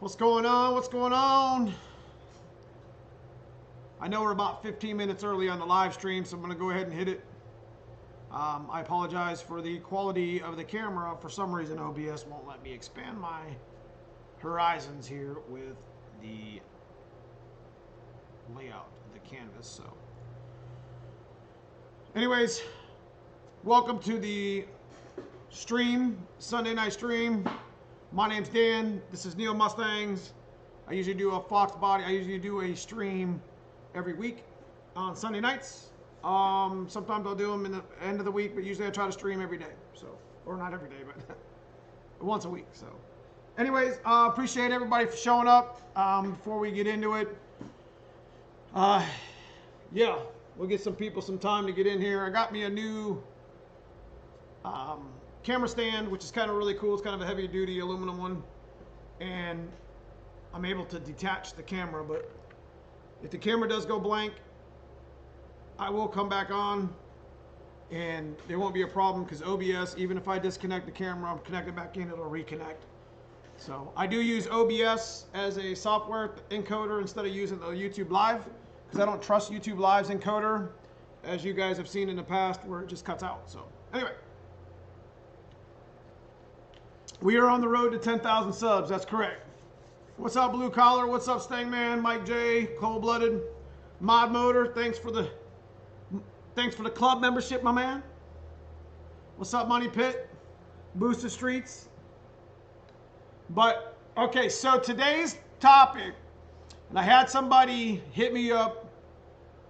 What's going on? What's going on? I know we're about 15 minutes early on the live stream, so I'm going to go ahead and hit it. I apologize for the quality of the camera. For some reason, OBS won't let me expand my horizons here with the layout of the canvas. So, anyways, welcome to the stream, Sunday night stream. My name's Dan. This is Neomustangs. I usually do a Fox body. I usually do a stream every week on Sunday nights. Sometimes I'll do them in the end of the week, but usually I try to stream every day. So, or not every day, but once a week. So, anyways, appreciate everybody for showing up. Before we get into it, yeah, we'll get some people some time to get in here. I got me a new camera stand, which is kind of really cool. It's kind of a heavy duty aluminum one, and I'm able to detach the camera, but if the camera does go blank, I will come back on and there won't be a problem, because OBS, even if I disconnect the camera, I'm connected back in, it'll reconnect. So I do use OBS as a software encoder instead of using the YouTube Live, because I don't trust YouTube Live's encoder, as you guys have seen in the past, where it just cuts out. So anyway, we are on the road to 10,000 subs. That's correct. What's up, Blue Collar? What's up, Stangman? Mike J, Cold Blooded, Mod Motor. Thanks for the club membership, my man. What's up, Money Pit? Boosted Streets. But okay, so today's topic, and I had somebody hit me up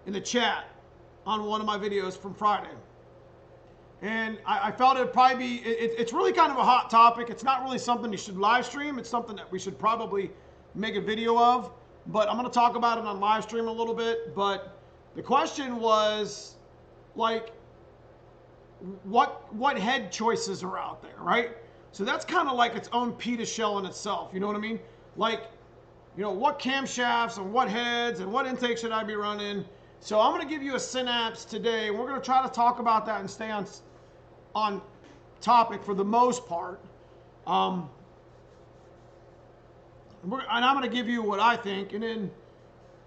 in the chat on one of my videos from Friday. And I felt it'd probably be, it's really kind of a hot topic. It's not really something you should live stream. It's something that we should probably make a video of. But I'm going to talk about it on live stream a little bit. But the question was, like, what head choices are out there, right? So that's kind of like its own pita shell in itself. You know what I mean? Like, you know, what camshafts and what heads and what intake should I be running? So I'm going to give you a synapse today. And we're going to try to talk about that and stay on topic for the most part. And I'm going to give you what I think, and then,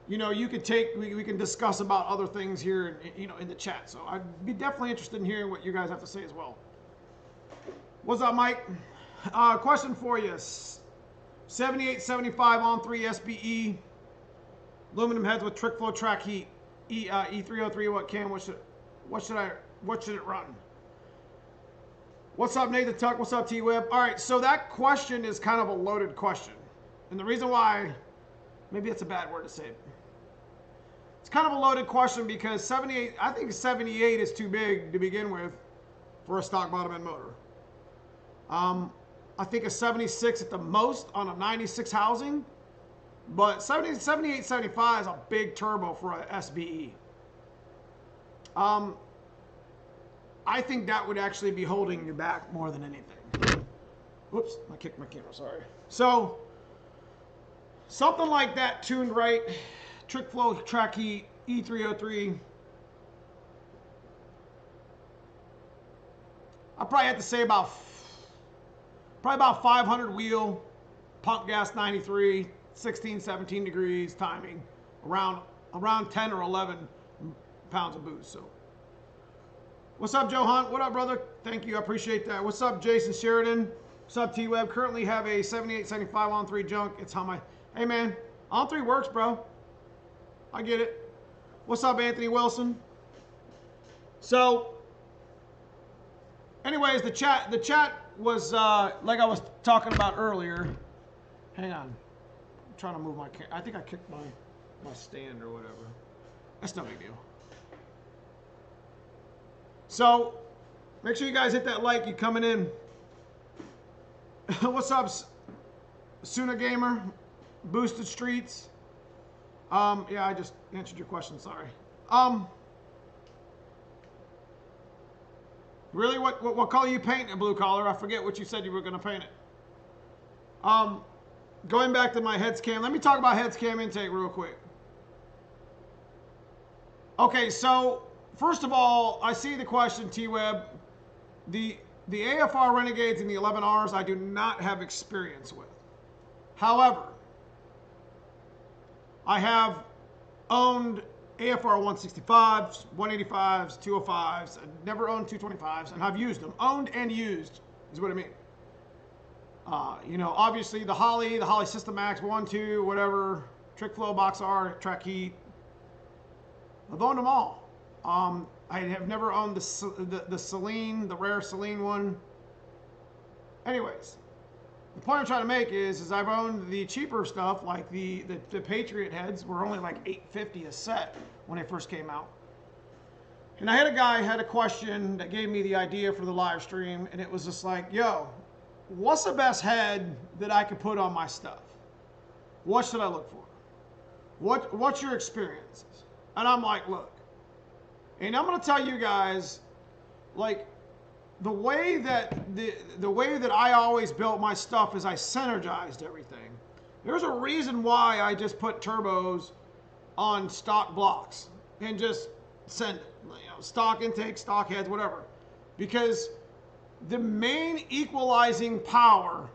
you know, you could we can discuss about other things here, you know, in the chat. So I'd be definitely interested in hearing what you guys have to say as well. What's up, Mike? Question for you. 7875 on 3 SBE. Aluminum heads with trick flow track heat. E303. What should it run? What's up, Nathan Tuck? What's up, T-Web? All right, so that question is kind of a loaded question. And the reason why, maybe it's a bad word to say. It's kind of a loaded question because I think 78 is too big to begin with for a stock bottom end motor. I think a 76 at the most on a 96 housing, but 78, 75 is a big turbo for a SBE. I think that would actually be holding you back more than anything. Whoops, I kicked my camera, sorry. So, something like that tuned right, trick flow track heat, E303. I probably have to say about 500 wheel, pump gas 93, 16, 17 degrees timing, around 10 or 11 pounds of boost. So, what's up, Joe Hunt? What up, brother? Thank you. I appreciate that. What's up, Jason Sheridan? What's up, T-Web? Currently have a 78, 75 on 3 junk. It's how my... Hey, man. On 3 works, bro. I get it. What's up, Anthony Wilson? So, anyways, the chat was, like I was talking about earlier. Hang on. I'm trying to move my... I think I kicked my stand or whatever. That's no big deal. So, make sure you guys hit that like. You coming in. What's up, Suna Gamer? Boosted Streets. Yeah, I just answered your question. Sorry. Really, what color you painting it, Blue Collar? I forget what you said you were going to paint it. Going back to my heads cam. Let me talk about heads cam intake real quick. Okay, so first of all, I see the question, T-Web. The AFR Renegades and the 11Rs I do not have experience with. However, I have owned AFR 165s, 185s, 205s. I've never owned 225s, and I've used them. Owned and used is what I mean. You know, obviously the Holly System Max 1, 2, whatever, Trick Flow, Box R, Track Heat. I've owned them all. I have never owned the Celine, the rare Celine one. Anyways, the point I'm trying to make is I've owned the cheaper stuff, like the Patriot heads were only like $850 a set when they first came out. And I had a guy had a question that gave me the idea for the live stream, and it was just like, yo, what's the best head that I could put on my stuff? What should I look for? What's your experiences? And I'm like, look, and I'm gonna tell you guys, like, the way that I always built my stuff is I synergized everything. There's a reason why I just put turbos on stock blocks and just send it, you know, stock intake, stock heads, whatever, because the main equalizing power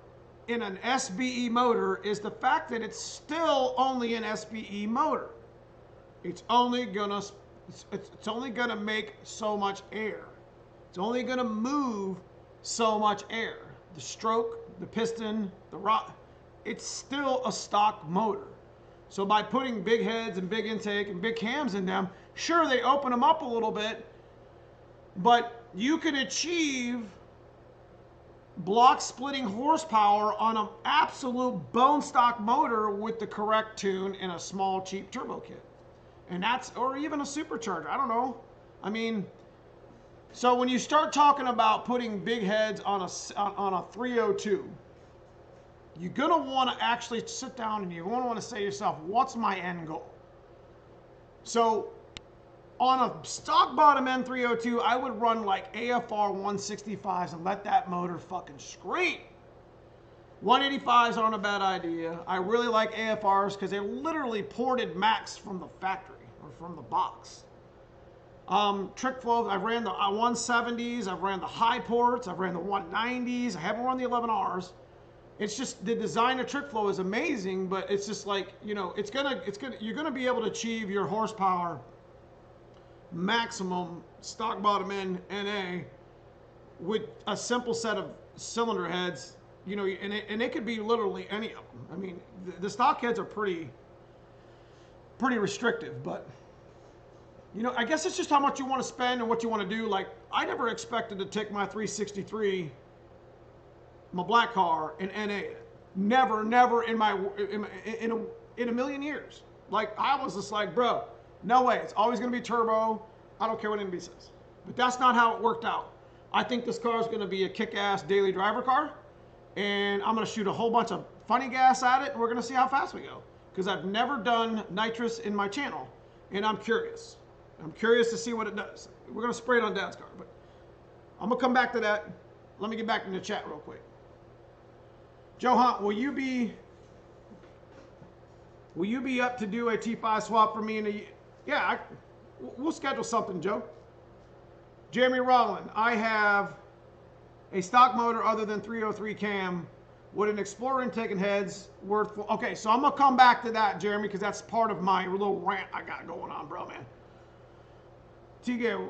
in an SBE motor is the fact that it's still only an SBE motor. It's only gonna make so much air. It's only gonna move so much air. The stroke, the piston, the rod, it's still a stock motor. So by putting big heads and big intake and big cams in them, sure, they open them up a little bit, but you can achieve block splitting horsepower on an absolute bone stock motor with the correct tune in a small cheap turbo kit. And that's, or even a supercharger, I don't know. I mean, so when you start talking about putting big heads on a 302, you're gonna want to actually sit down and you're gonna want to say to yourself, what's my end goal? So on a stock bottom end 302, I would run like AFR 165s and let that motor fucking scream. 185s aren't a bad idea. I really like AFRs because they're literally ported max from the factory or from the box. Trick Flow, I've ran the 170s, I've ran the high ports, I've ran the 190s, I haven't run the 11Rs. It's just the design of Trick Flow is amazing, but it's just like, you know, you're gonna be able to achieve your horsepower maximum stock bottom end NA with a simple set of cylinder heads, you know, and it could be literally any of them. I mean, the stock heads are pretty restrictive, but you know, I guess it's just how much you want to spend and what you want to do. Like, I never expected to take my 363, my black car, and NA it. Never in a million years. Like, I was just like, bro, no way. It's always going to be turbo. I don't care what anybody says. But that's not how it worked out. I think this car is going to be a kick-ass daily driver car. And I'm going to shoot a whole bunch of funny gas at it. And we're going to see how fast we go. Because I've never done nitrous in my channel. And I'm curious. I'm curious to see what it does. We're going to spray it on Dad's car. But I'm going to come back to that. Let me get back in the chat real quick. Joe Hunt, will you be up to do a T5 swap for me in a... Yeah, we'll schedule something, Joe. Jeremy Rowland, I have a stock motor other than 303 cam with an Explorer intake and heads worth... Okay, so I'm going to come back to that, Jeremy, because that's part of my little rant I got going on, bro, man. TJ,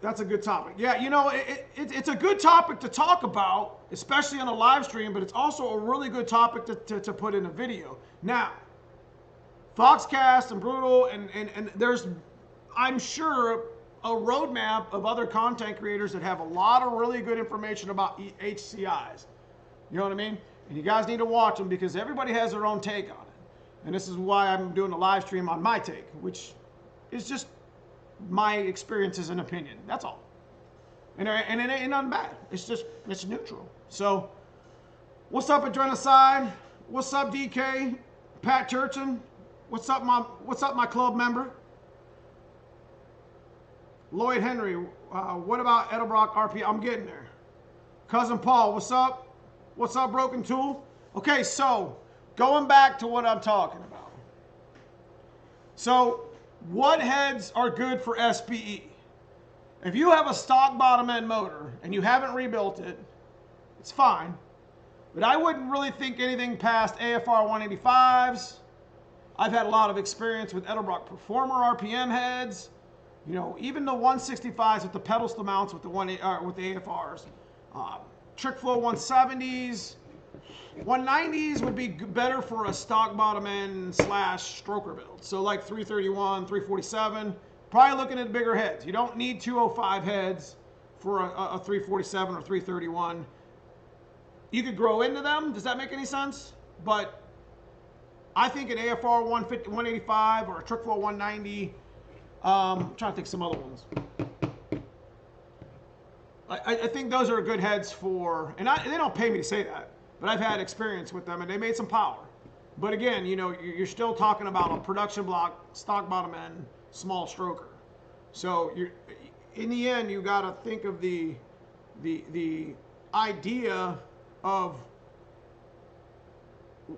that's a good topic. Yeah, you know, it's a good topic to talk about, especially on a live stream, but it's also a really good topic to put in a video. Now, Foxcast and Brutal, and there's, I'm sure, a roadmap of other content creators that have a lot of really good information about HCIs. You know what I mean? And you guys need to watch them because everybody has their own take on it. And this is why I'm doing a live stream on my take, which is just my experiences and opinion. That's all. And it ain't nothing bad. It's neutral. So, what's up, Adrenocide? What's up, DK? Pat Turchin? What's up, my club member? Lloyd Henry, what about Edelbrock RP? I'm getting there. Cousin Paul, what's up? What's up, Broken Tool? Okay, so going back to what I'm talking about. So, what heads are good for SBE? If you have a stock bottom end motor and you haven't rebuilt it, it's fine. But I wouldn't really think anything past AFR 185s. I've had a lot of experience with Edelbrock Performer RPM heads. You know, even the 165s with the pedestal mounts with the with the AFRs. Trick Flow 170s. 190s would be better for a stock bottom end / stroker build. So like 331, 347. Probably looking at bigger heads. You don't need 205 heads for a 347 or 331. You could grow into them. Does that make any sense? But I think an AFR 185 or a Trick Flow 190. I'm trying to think some other ones. I think those are good heads for, and they don't pay me to say that, but I've had experience with them and they made some power. But again, you know, you're still talking about a production block, stock bottom end, small stroker. So in the end, you got to think of the idea of,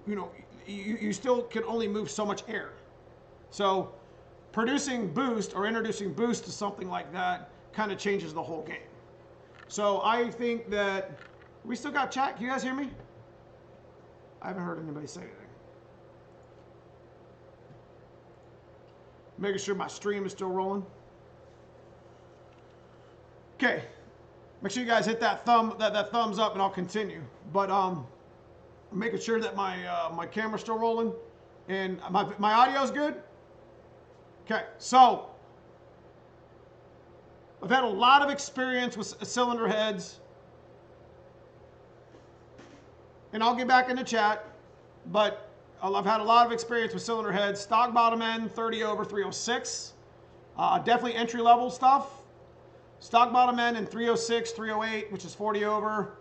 you know, you still can only move so much air. So producing boost or introducing boost to something like that kind of changes the whole game. So I think that we still got chat. Can you guys hear me? I haven't heard anybody say anything. Making sure my stream is still rolling. Okay. Make sure you guys hit that thumbs up and I'll continue. But making sure that my camera's still rolling and my audio's good. Okay, so I've had a lot of experience with cylinder heads, and I'll get back in the chat, but I've had a lot of experience with cylinder heads. Stock bottom end, 30 over 306. Definitely entry level stuff. Stock bottom end in 306, 308, which is 40 over.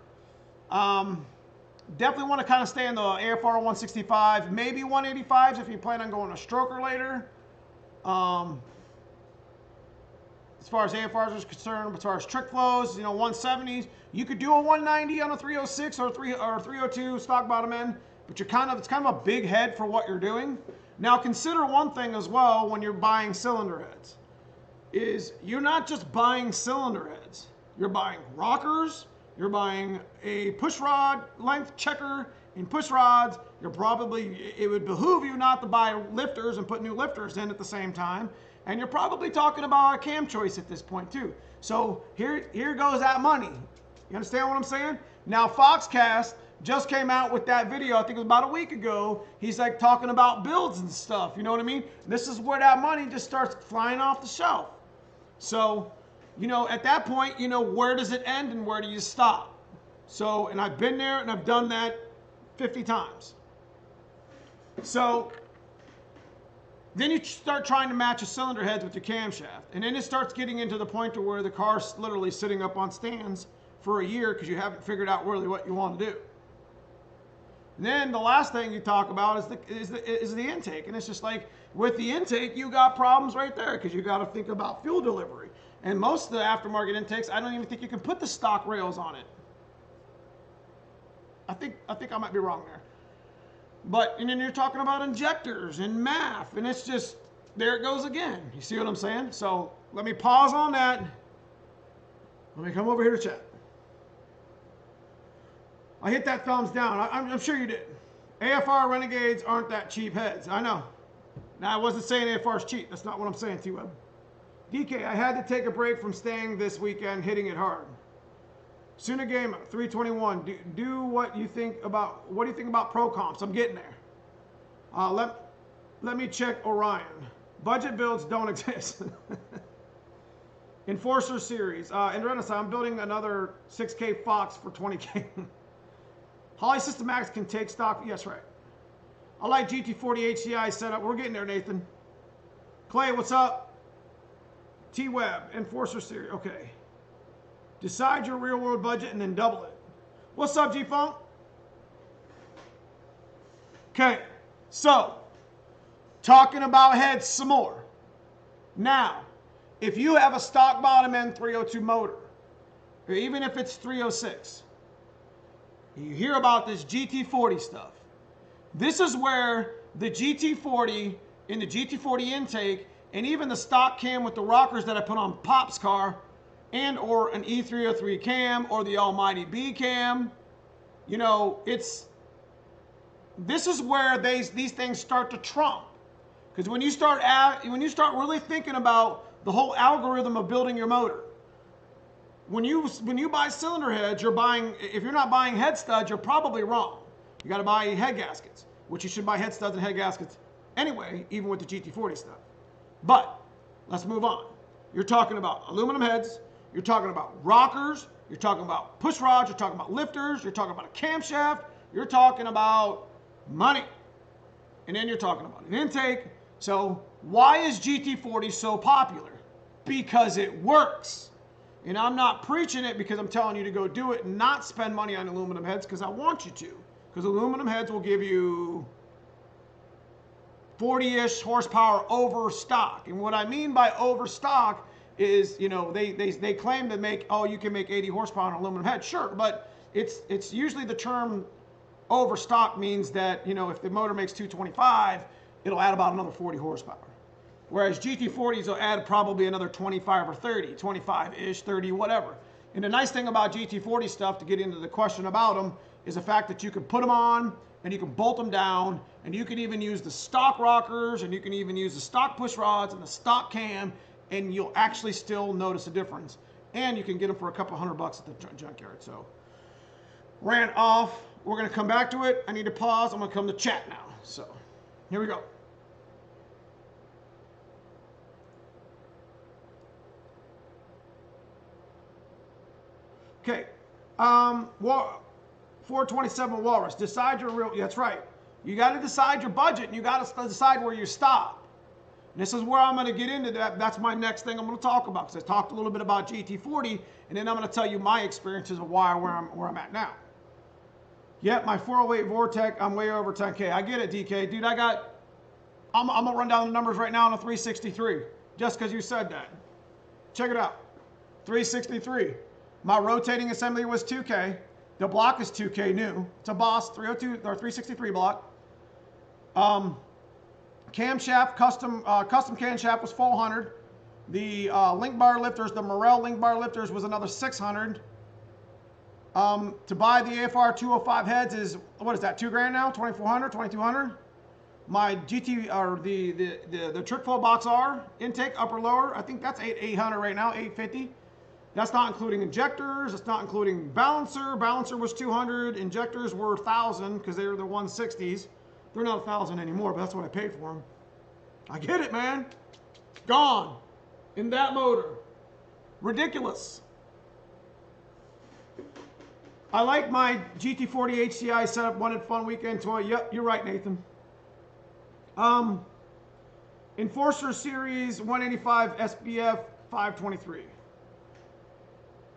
Definitely want to kind of stay in the AFR 165, maybe 185s if you plan on going a stroker later. As far as AFRs is concerned, as far as trick flows, you know, 170s, you could do a 190 on a 306 or 302 stock bottom end, but it's kind of a big head for what you're doing. Now consider one thing as well when you're buying cylinder heads, is you're not just buying cylinder heads. You're buying rockers, you're buying a push rod length checker in push rods. It would behoove you not to buy lifters and put new lifters in at the same time. And you're probably talking about a cam choice at this point too. So here goes that money. You understand what I'm saying? Now Foxcast just came out with that video, I think it was about a week ago. He's like talking about builds and stuff, you know what I mean? This is where that money just starts flying off the shelf. So, you know, at that point, you know, where does it end and where do you stop? So, and I've been there and I've done that 50 times. So then you start trying to match a cylinder heads with your camshaft. And then it starts getting into the point to where the car's literally sitting up on stands for a year because you haven't figured out really what you want to do. And then the last thing you talk about is the intake. And it's just like with the intake, you got problems right there because you got to think about fuel delivery. And most of the aftermarket intakes, I don't even think you can put the stock rails on it. I think I might be wrong there. But, and then you're talking about injectors and MAF, and it's just, there it goes again. You see what I'm saying? So let me pause on that. Let me come over here to chat. I hit that thumbs down. I'm sure you did. AFR Renegades aren't that cheap heads. I know. Now, I wasn't saying AFR is cheap. That's not what I'm saying, T-Web. DK, I had to take a break from staying this weekend, hitting it hard. Sooner Game 321. What do you think about pro comps? I'm getting there. Let me check Orion. Budget builds don't exist. Enforcer series. In Renaissance, I'm building another 6K Fox for 20K. Holly System X can take stock. Yes, right. I like GT40 HCI setup. We're getting there, Nathan. Clay, what's up? T-Web. Enforcer series. Okay. Decide your real world budget and then double it. What's up, G-Funk? Okay, so talking about heads some more. Now, if you have a stock bottom end 302 motor, or even if it's 306, you hear about this GT40 stuff. This is where the GT40 and the GT40 intake and even the stock cam with the rockers that I put on Pop's car and or an E303 cam or the Almighty B cam, you know, this is where these things start to trump. Because when you start really thinking about the whole algorithm of building your motor, when you buy cylinder heads, if you're not buying head studs, you're probably wrong. You got to buy head gaskets, which you should buy head studs and head gaskets anyway, even with the GT40 stuff. But let's move on. You're talking about aluminum heads, you're talking about rockers, you're talking about push rods, you're talking about lifters, you're talking about a camshaft, you're talking about money. And then you're talking about an intake. So why is GT40 so popular? Because it works. And I'm not preaching it because I'm telling you to go do it and not spend money on aluminum heads, because I want you to. Because aluminum heads will give you 40-ish horsepower over stock. And what I mean by over stock is, you know, they claim to make, oh, you can make 80 horsepower on an aluminum head. Sure, but it's usually the term over stock means that, you know, if the motor makes 225, it'll add about another 40 horsepower. Whereas GT40s will add probably another 25 or 30, 25-ish, 30, whatever. And the nice thing about GT40 stuff, to get into the question about them, is the fact that you can put them on and you can bolt them down, and you can even use the stock rockers, and you can even use the stock push rods and the stock cam, and you'll actually still notice a difference. And you can get them for a couple $100 at the junkyard. So, ran off. We're going to come back to it. I need to pause. I'm going to come to chat now. So, here we go. Okay, 427 Walrus, decide your real, that's right. You got to decide your budget, and you got to decide where you stop. And this is where I'm going to get into that. That's my next thing I'm going to talk about, because I talked a little bit about GT40, and then I'm going to tell you my experiences of where I'm at now. Yep, my 408 Vortec, I'm way over 10K. I get it, DK. Dude, I'm going to run down the numbers right now on a 363, just because you said that. Check it out, 363. My rotating assembly was 2K. The block is 2K new. It's a Boss 302 or 363 block. Camshaft, custom camshaft was 400. The link bar lifters, the Morel link bar lifters was another 600. To buy the AFR 205 heads is, what is that, 2 grand now? 2,400, 2,200. My GT, or the trick flow box R intake, upper lower, I think that's 800 right now, 850. That's not including injectors. It's not including balancer. Balancer was 200. Injectors were 1,000 because they were the 160s. They're not 1,000 anymore, but that's what I paid for them. I get it, man. Gone in that motor. Ridiculous. I like my GT40 HCI setup. Wanted fun weekend toy. Yep, you're right, Nathan. Enforcer Series 185 SBF 523.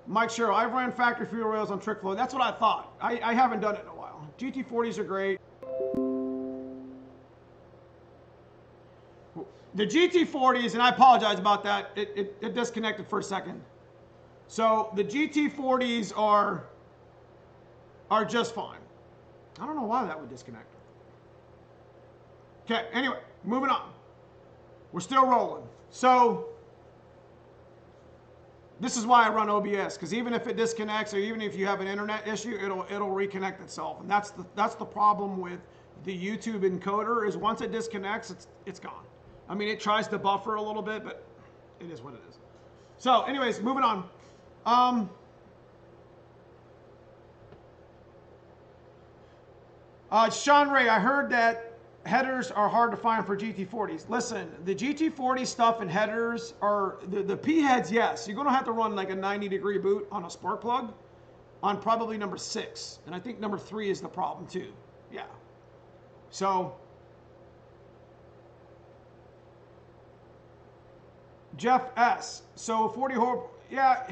Mike Sherrill, I've ran factory fuel rails on trick flow. That's what I thought. I haven't done it in a while. GT40s are great. The GT40s, and I apologize about that, it disconnected for a second. So the GT40s are just fine. I don't know why that would disconnect. Okay, anyway, moving on. We're still rolling. So this is why I run OBS, because even if it disconnects, or even if you have an internet issue, it'll reconnect itself. And that's the problem with the YouTube encoder, is once it disconnects, it's gone. I mean, it tries to buffer a little bit, but it is what it is. So anyways, moving on. Sean Ray, I heard that headers are hard to find for GT40s. Listen, the GT40 stuff and headers are, the P heads, yes. You're going to have to run like a 90-degree boot on a spark plug on probably number 6. And I think number 3 is the problem too. Yeah. So, Jeff S. So 40 horse, yeah.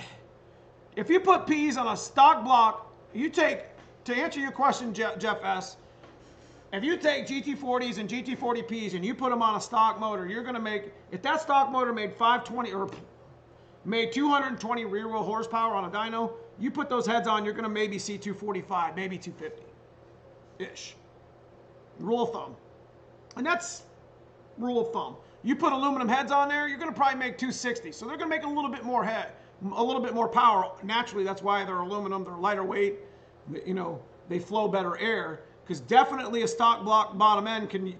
If you put P's on a stock block, you take, to answer your question, Jeff S., if you take GT40s and GT40Ps and you put them on a stock motor, you're going to make, if that stock motor made 520 or made 220 rear wheel horsepower on a dyno, you put those heads on, you're going to maybe see 245, maybe 250-ish. Rule of thumb. And that's rule of thumb. You put aluminum heads on there, you're going to probably make 260. So they're going to make a little bit more head, a little bit more power. Naturally, that's why they're aluminum, they're lighter weight. You know, they flow better air. Because definitely a stock block bottom end can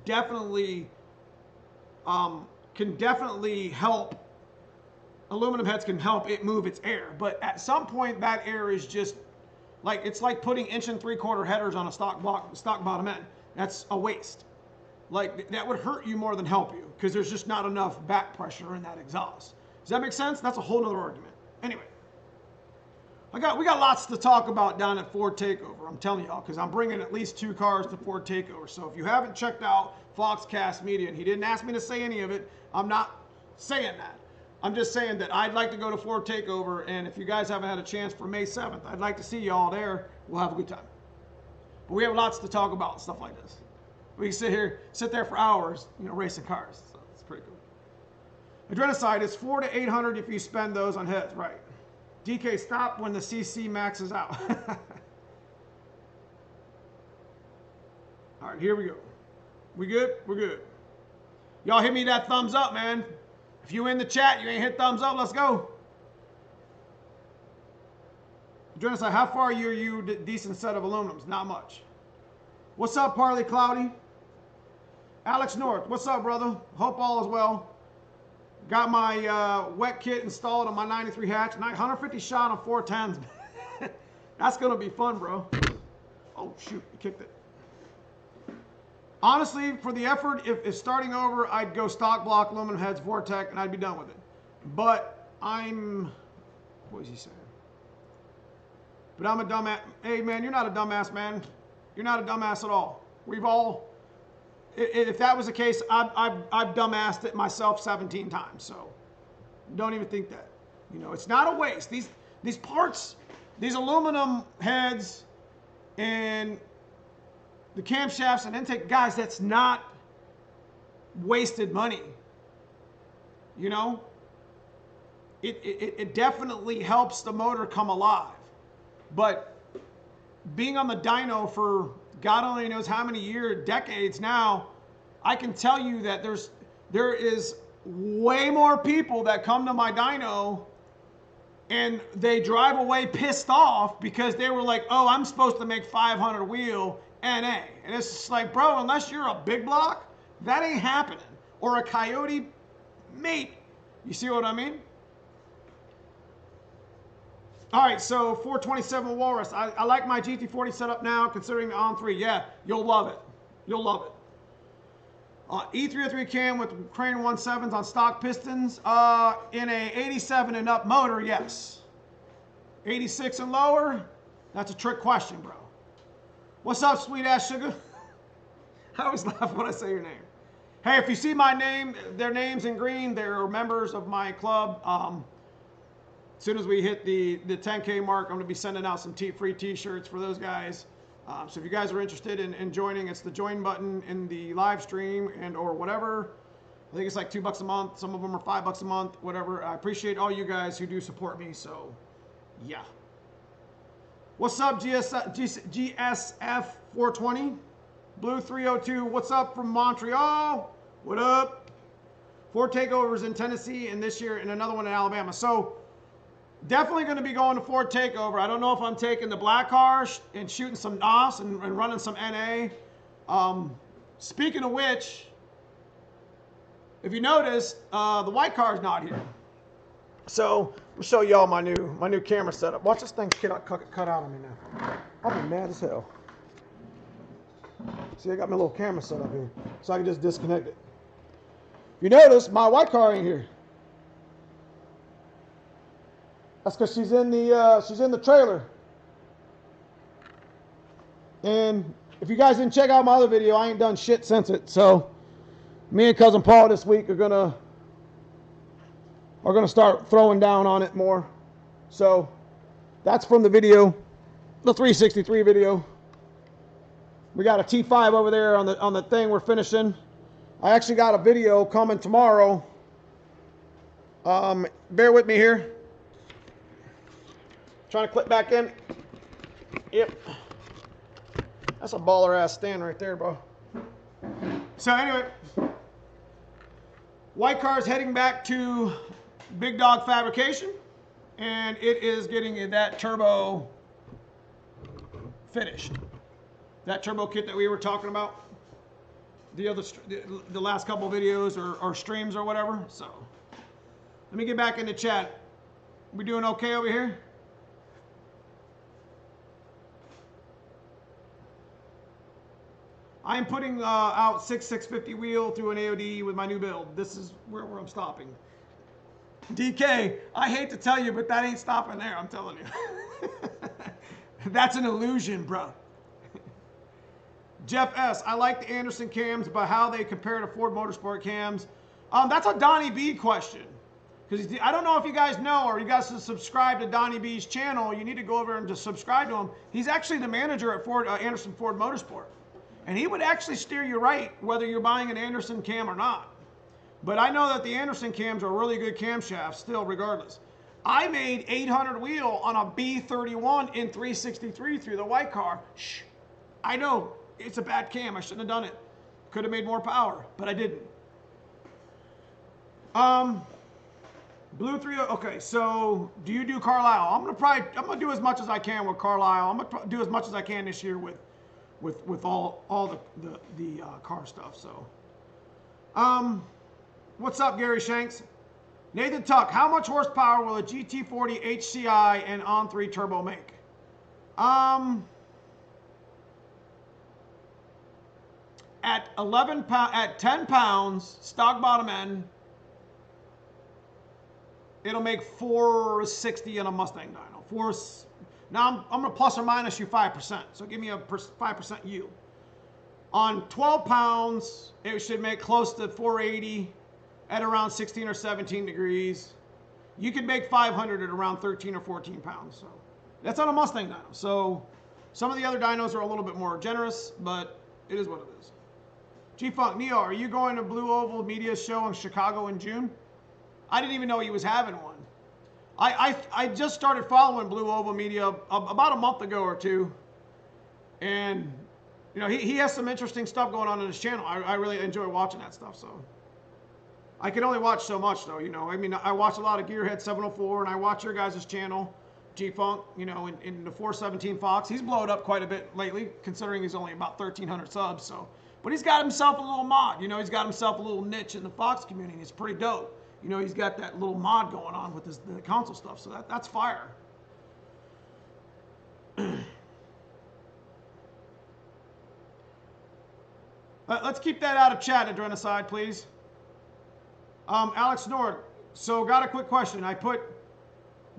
definitely help. Aluminum heads can help it move its air, but at some point that air is just like, it's like putting 1 3/4 headers on a stock bottom end. That's a waste. Like, that would hurt you more than help you, because there's just not enough back pressure in that exhaust. Does that make sense? That's a whole nother argument. Anyway, we got lots to talk about down at Ford Takeover. I'm telling y'all, because I'm bringing at least 2 cars to Ford Takeover. So if you haven't checked out Foxcast Media, and he didn't ask me to say any of it, I'm not saying that. I'm just saying that I'd like to go to Ford Takeover, and if you guys haven't had a chance for May 7th, I'd like to see y'all there. We'll have a good time. But we have lots to talk about and stuff like this. We can sit there for hours, racing cars. So it's pretty cool. Adrenaline is 400 to 800 if you spend those on heads, right? DK, stop when the CC maxes out. All right, here we go. We good? We're good. Y'all hit me that thumbs up, man. If you in the chat, you ain't hit thumbs up, let's go. Adrenaline, how far are you decent set of aluminums? Not much. What's up, Parley Cloudy? Alex North, what's up, brother? Hope all is well. Got my wet kit installed on my 93 hatch. 150 shot on 410s. That's going to be fun, bro. Oh, shoot. You kicked it. Honestly, for the effort, if starting over, I'd go stock block, aluminum heads, Vortec, and I'd be done with it. But what is he saying? But I'm a dumbass. Hey, man, you're not a dumbass, man. You're not a dumbass at all. We've all, if that was the case, I've dumbassed it myself 17 times. So don't even think that. It's not a waste. These parts, these aluminum heads and the camshafts and intake, guys, that's not wasted money. It definitely helps the motor come alive. But being on the dyno for God only knows how many decades now, I can tell you that there is way more people that come to my dyno and they drive away pissed off because they were like, oh, I'm supposed to make 500 wheel NA. And it's just like, bro, unless you're a big block, that ain't happening. Or a Coyote, mate. You see what I mean? All right, so 427 Walrus. I like my GT40 setup now, considering the On3. Yeah, you'll love it. You'll love it. E303 cam with Crane 17s on stock pistons. In a 87 and up motor, yes. 86 and lower, that's a trick question, bro. What's up, sweet ass sugar? I always laugh when I say your name. Hey, if you see my name, their names in green, they're members of my club. As soon as we hit the 10K mark, I'm going to be sending out some free t-shirts for those guys. So if you guys are interested in joining, it's the join button in the live stream and or whatever. I think it's like $2 a month. Some of them are $5 a month, whatever. I appreciate all you guys who do support me. So, yeah. What's up, GSF 420? Blue 302, what's up from Montreal? What up? 4 takeovers in Tennessee and this year and another one in Alabama. So, definitely going to be going to Ford Takeover. I don't know if I'm taking the black car and shooting some NOS and running some NA. Speaking of which, if you notice, the white car is not here. So we'll show y'all my new camera setup. Watch this thing cut out on me now. I'll be mad as hell. See, I got my little camera set up here, so I can just disconnect it. You notice my white car ain't here. That's because she's in the trailer. And if you guys didn't check out my other video, I ain't done shit since it. So me and cousin Paul this week are gonna start throwing down on it more. So that's from the video, the 363 video. We got a T5 over there on the thing we're finishing. I actually got a video coming tomorrow. Bear with me here. Trying to clip back in. Yep. That's a baller ass stand right there, bro. So anyway, white car is heading back to Big Dog Fabrication, and it is getting that turbo finished. That turbo kit that we were talking about the last couple videos or streams or whatever. So let me get back in the chat. We doing okay over here? I'm putting out 650 wheel through an AOD with my new build. This is where I'm stopping. DK, I hate to tell you, but that ain't stopping there, I'm telling you. That's an illusion, bro. Jeff S., I like the Anderson cams, but how they compare to Ford Motorsport cams. That's a Donnie B question. Because I don't know if you guys know, or you guys subscribe to Donnie B's channel. You need to go over and just subscribe to him. He's actually the manager at Anderson Ford Motorsport. And he would actually steer you right whether you're buying an Anderson cam or not. But I know that the Anderson cams are really good camshafts still, regardless. I made 800 wheel on a B31 in 363 through the white car. Shh. I know it's a bad cam. I shouldn't have done it. Could have made more power, but I didn't. Blue 3. Okay, so do you do Carlisle? I'm gonna do as much as I can with Carlisle. I'm gonna do as much as I can this year with all the car stuff. So, what's up, Gary Shanks? Nathan Tuck, how much horsepower will a GT40 HCI and On3 turbo make? At 10 pounds, stock bottom end, it'll make 460 in a Mustang dyno. Now I'm gonna plus or minus you 5%, so give me a 5% yield. On 12 pounds, it should make close to 480 at around 16 or 17 degrees. You could make 500 at around 13 or 14 pounds. So that's on a Mustang dyno. So some of the other dynos are a little bit more generous, but it is what it is. G-Funk, Neo, are you going to Blue Oval Media show in Chicago in June? I didn't even know he was having one. I just started following Blue Oval Media about a month ago or two. And, you know, he has some interesting stuff going on his channel. I really enjoy watching that stuff, so. I can only watch so much, though, you know. I mean, I watch a lot of Gearhead 704, and I watch your guys' channel, G-Funk, you know, in the 417 Fox. He's blown up quite a bit lately, considering he's only about 1,300 subs, so. But he's got himself a little mod, you know. He's got himself a little niche in the Fox community. It's pretty dope. You know, he's got that little mod going on with the console stuff, so that's fire. Let's keep that out of chat, Adrenocide, please. Alex Nord, so got a quick question. I put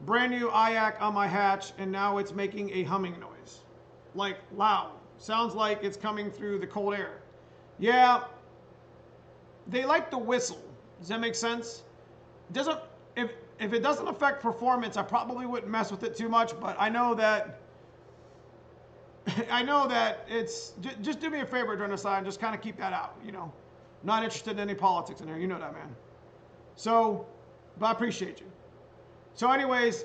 brand new IAC on my hatch, and now it's making a humming noise. Like, loud. Sounds like it's coming through the cold air. Yeah, they like the whistle. Does that make sense? Doesn't, if it doesn't affect performance, I probably wouldn't mess with it too much, but I know that it's, just do me a favor, Adrenocide, and just kind of keep that out, you know. Not interested in any politics in there, you know that, man. So, but I appreciate you. So anyways,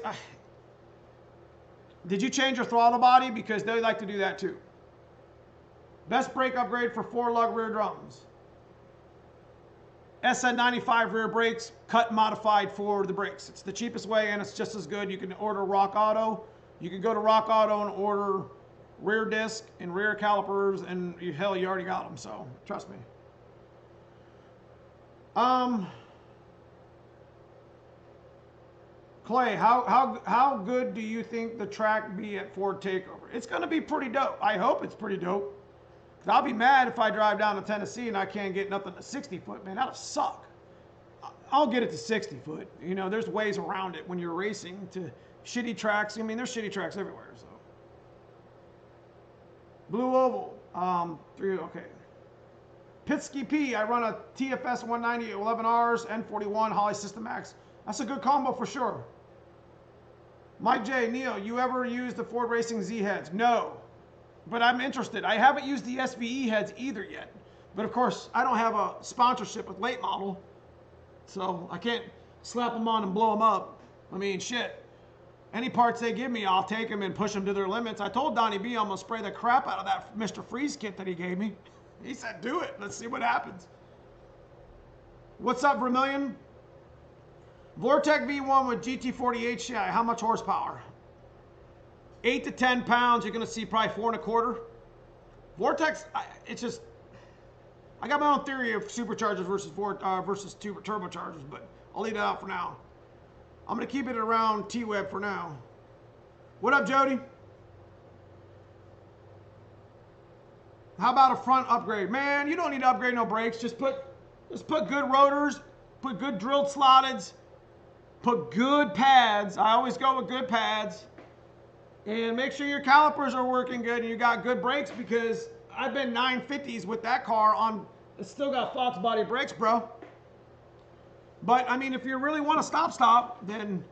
did you change your throttle body? Because they like to do that too. Best brake upgrade for 4-lug rear drums. SN95 rear brakes, cut modified for the brakes. It's the cheapest way, and it's just as good. You can order Rock Auto. You can go to Rock Auto and order rear disc and rear calipers, and hell, you already got them, so trust me. Clay, how good do you think the track be at Ford Takeover? It's going to be pretty dope. I hope it's pretty dope. Because I'll be mad if I drive down to Tennessee and I can't get nothing to 60 foot. Man, that'll suck. I'll get it to 60 foot. You know, there's ways around it when you're racing to shitty tracks. I mean, there's shitty tracks everywhere. So, Blue Oval, okay. Pitsky P, I run a TFS 190 11Rs, N41, Holly System Max. That's a good combo for sure. Mike J, Neo, you ever use the Ford Racing Z heads? No, but I'm interested. I haven't used the SVE heads either yet. But of course, I don't have a sponsorship with Late Model, so I can't slap them on and blow them up. I mean, shit. Any parts they give me, I'll take them and push them to their limits. I told Donnie B I'm gonna spray the crap out of that Mr. Freeze kit that he gave me. He said, do it. Let's see what happens. What's up, Vermillion? Vortec V1 with GT40 HCI. How much horsepower? 8 to 10 pounds, you're going to see probably 4.25. Vortex, it's just, I got my own theory of superchargers versus turbochargers, but I'll leave that out for now. I'm going to keep it around T-Web for now. What up, Jody? How about a front upgrade? Man, you don't need to upgrade no brakes. Just put good rotors, put good drilled slotteds, put good pads. I always go with good pads. And make sure your calipers are working good and you got good brakes, because I've been 950s with that car on, it's still got Fox body brakes, bro. But I mean, if you really want to stop, then,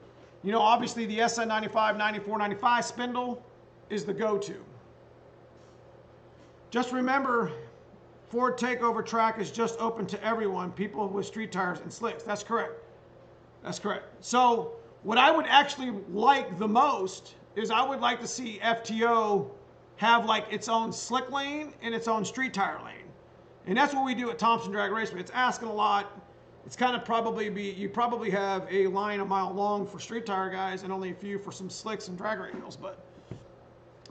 you know, obviously the SN95, 94, 95 spindle is the go-to. Just remember, Ford Takeover track is just open to everyone, people with street tires and slicks. That's correct. That's correct. So what I would actually like the most is I would like to see FTO have like its own slick lane and its own street tire lane. And that's what we do at Thompson Drag Raceway. It's asking a lot. It's kind of you probably have a line a mile long for street tire guys and only a few for some slicks and drag radials. But,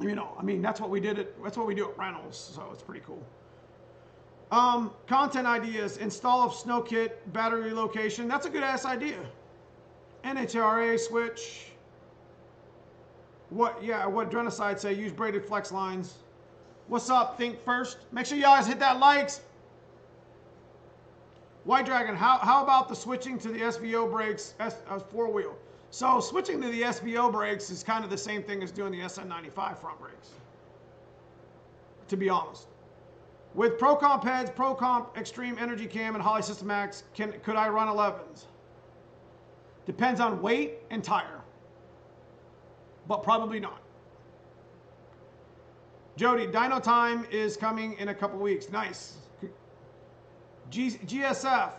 you know, I mean, that's what we do at Reynolds. So it's pretty cool. Content ideas, install of snow kit, battery location. That's a good ass idea. NHRA switch. What Drenocide say, use braided flex lines. What's up, think first? Make sure you guys hit that likes. White Dragon, how about the switching to the SVO brakes as four wheel? So switching to the SVO brakes is kind of the same thing as doing the SN95 front brakes, to be honest. With Pro Comp heads, Pro Comp Extreme Energy Cam, and Holley System Max, could I run 11s? Depends on weight and tire, but probably not. Jody, dyno time is coming in a couple weeks. Nice. GSF.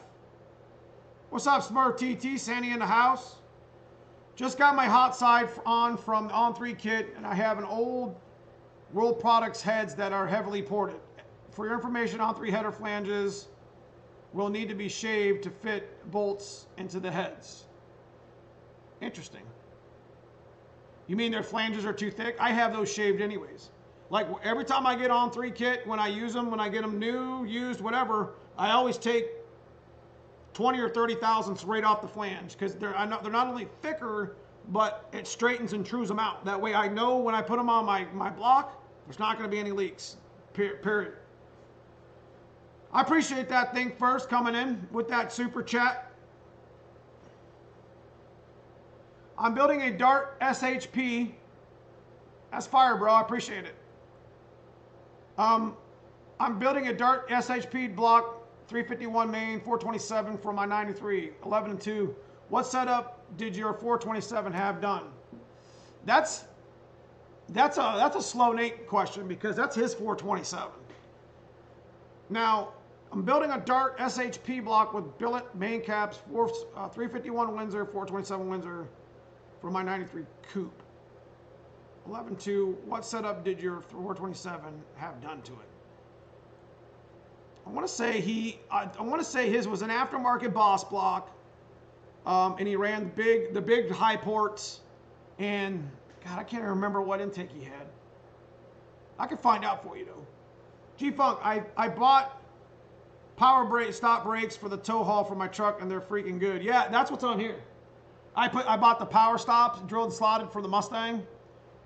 What's up, Smurf TT? Sandy in the house. Just got my hot side on from the On3 kit, and I have an old World Products heads that are heavily ported. For your information, On3 header flanges will need to be shaved to fit bolts into the heads. Interesting. You mean their flanges are too thick? I have those shaved anyways. Like every time I get On3 kit, when I use them, when I get them new, used, whatever, I always take 20 or 30 thousandths right off the flange, because they're not only thicker, but it straightens and trues them out. That way I know when I put them on my block, there's not going to be any leaks, period. I appreciate that thing first coming in with that super chat. I'm building a Dart SHP. That's fire, bro. I appreciate it. I'm building a Dart SHP block 351 main 427 for my 93 11 and 2. What setup did your 427 have done? That's a slow Nate question, because that's his 427. Now I'm building a Dart SHP block with billet main caps, 351 Windsor, 427 Windsor for my 93 coupe. 11.2, what setup did your 427 have done to it? I want to say his was an aftermarket Boss block, and he ran the big high ports, and God, I can't remember what intake he had. I can find out for you though. G-Funk, I bought power brake stop brakes for the tow haul for my truck, and they're freaking good. Yeah, that's what's on here. I bought the power stops drilled and slotted for the Mustang,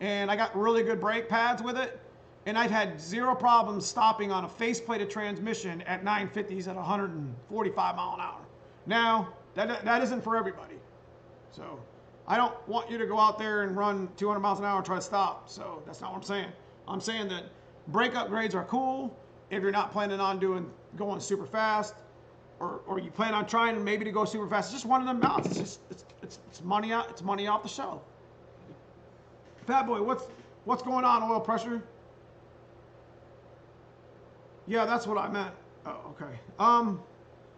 and I got really good brake pads with it, and I've had zero problems stopping on a faceplated transmission at 950s at 145 mile an hour. Now, that isn't for everybody. So I don't want you to go out there and run 200 miles an hour and try to stop. So that's not what I'm saying. I'm saying that brake upgrades are cool if you're not planning on going super fast, or you plan on trying maybe to go super fast. It's just one of them mounts. It's money out. It's money off the shelf. Fat boy, what's going on? Oil pressure? Yeah, that's what I meant. Oh, okay.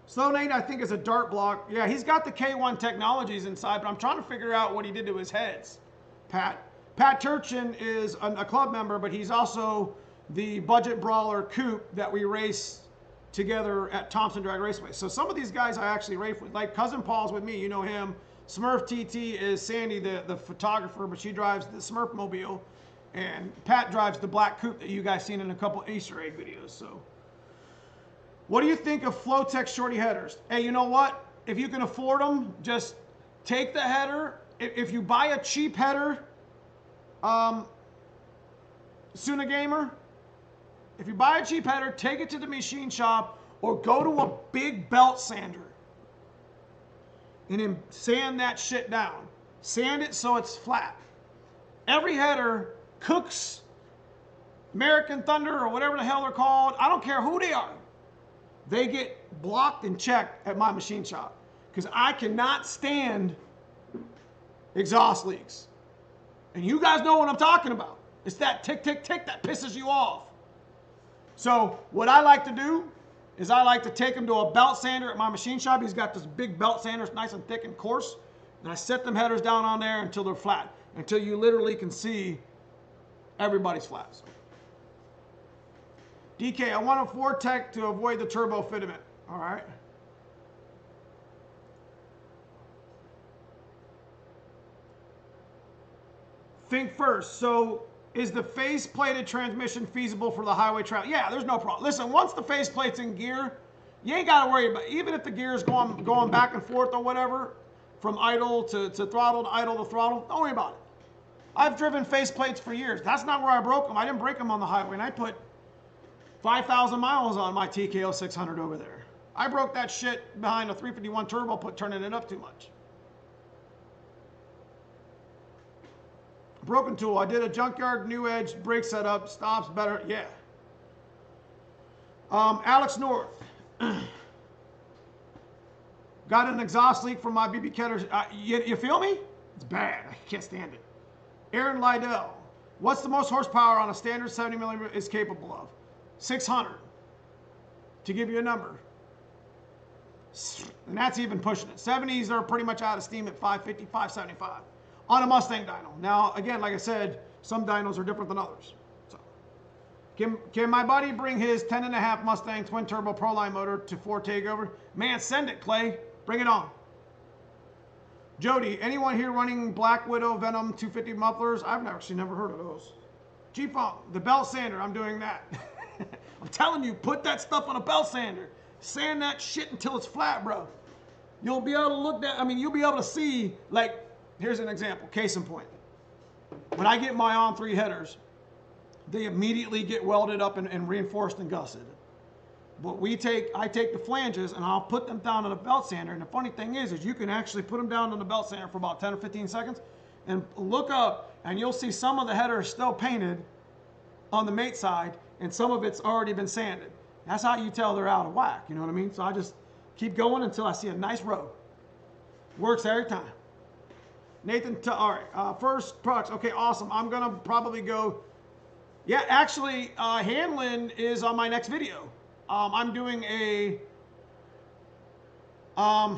Slow Nate, I think, is a Dart block. Yeah, he's got the K1 Technologies inside, but I'm trying to figure out what he did to his heads. Pat Turchin is a club member, but he's also the Budget Brawler Coupe that we race together at Thompson Drag Raceway. So some of these guys I actually race with. Like Cousin Paul's with me, you know him. Smurf TT is Sandy, the photographer, but she drives the Smurf mobile. And Pat drives the black coupe that you guys seen in a couple Easter egg videos. So, what do you think of Flowtech shorty headers? Hey, you know what? If you can afford them, just take the header. If you buy a cheap header, Suna Gamer, if you buy a cheap header, take it to the machine shop or go to a big belt sander and then sand that shit down. Sand it so it's flat. Every header, Cooks, American Thunder, or whatever the hell they're called, I don't care who they are, they get blocked and checked at my machine shop because I cannot stand exhaust leaks. And you guys know what I'm talking about. It's that tick, tick, tick that pisses you off. So what I like to do is I like to take them to a belt sander at my machine shop. He's got this big belt sander, it's nice and thick and coarse. And I set them headers down on there until they're flat, until you literally can see everybody's flat. DK, I want a Vortec to avoid the turbo filament. All right. Think first. So, is the face-plated transmission feasible for the highway travel? Yeah, there's no problem. Listen, once the faceplate's in gear, you ain't got to worry about it. Even if the gear's going back and forth or whatever, from idle to throttle to idle to throttle, don't worry about it. I've driven faceplates for years. That's not where I broke them. I didn't break them on the highway, and I put 5,000 miles on my TKO 600 over there. I broke that shit behind a 351 turbo, turning it up too much. Broken tool. I did a junkyard new edge brake setup. Stops better. Yeah. Alex North. Got an exhaust leak from my BB Ketters. You feel me? It's bad. I can't stand it. Aaron Lydell. What's the most horsepower on a standard 70mm is capable of? 600. To give you a number. And that's even pushing it. 70s are pretty much out of steam at 550, 575. On a Mustang dyno. Now, again, like I said, some dynos are different than others. So, can my buddy bring his 10.5 Mustang twin turbo Proline motor to Ford Takeover? Man, send it, Clay. Bring it on. Jody, anyone here running Black Widow Venom 250 mufflers? I've actually never heard of those. G-Funk, the belt sander, I'm doing that. I'm telling you, put that stuff on a belt sander. Sand that shit until it's flat, bro. You'll be able to look at, you'll be able to see, like, here's an example, case in point. When I get my on-3 headers, they immediately get welded up and reinforced and gusseted. But I take the flanges and I'll put them down on a belt sander. And the funny thing is you can actually put them down on the belt sander for about 10 or 15 seconds and look up and you'll see some of the headers still painted on the mate side and some of it's already been sanded. That's how you tell they're out of whack, you know what I mean? So I just keep going until I see a nice row. Works every time. Nathan, all right, first products. Okay, awesome. I'm going to probably go, yeah, actually, Hanlon is on my next video. I'm doing a, I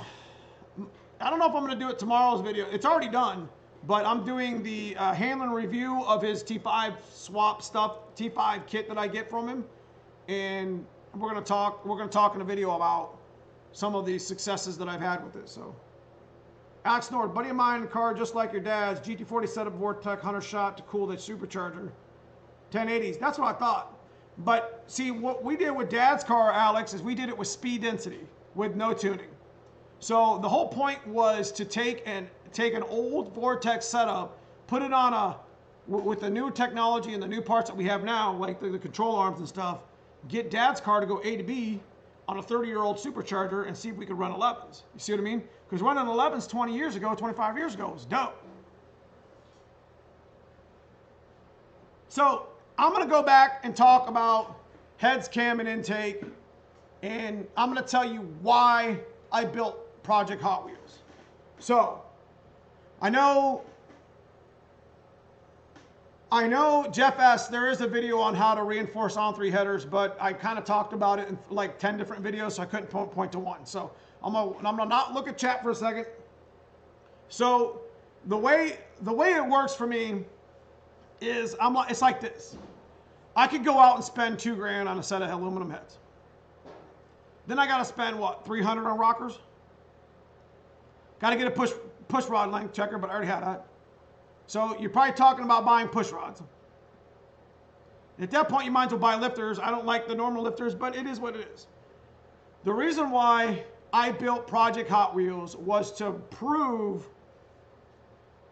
don't know if I'm going to do it tomorrow's video. It's already done, but I'm doing the Hanlon review of his T5 swap stuff, T5 kit that I get from him. And we're going to talk in a video about some of the successes that I've had with it, so. Alex Nord, buddy of mine, car just like your dad's, GT40 setup, Vortec 100 shot to cool that supercharger. 1080s, that's what I thought. But see, what we did with dad's car, Alex, is we did it with speed density, with no tuning. So the whole point was to take an old Vortec setup, put it on with the new technology and the new parts that we have now, like the control arms and stuff, get dad's car to go A to B on a 30-year-old supercharger and see if we could run 11s. You see what I mean? Because running 11s 20 years ago, 25 years ago was dope. So I'm going to go back and talk about heads, cam, and intake. And I'm going to tell you why I built Project Hot Wheels. So I know Jeff S., there is a video on how to reinforce on-3 headers, but I kind of talked about it in like 10 different videos, so I couldn't point to one. So I'm gonna not look at chat for a second. So the way it works for me is it's like this. I could go out and spend $2,000 on a set of aluminum heads. Then I gotta spend what, $300 on rockers? Gotta get a push rod length checker, but I already had that. So you're probably talking about buying push rods. At that point, you might as well buy lifters. I don't like the normal lifters, but it is what it is. The reason why I built Project Hot Wheels was to prove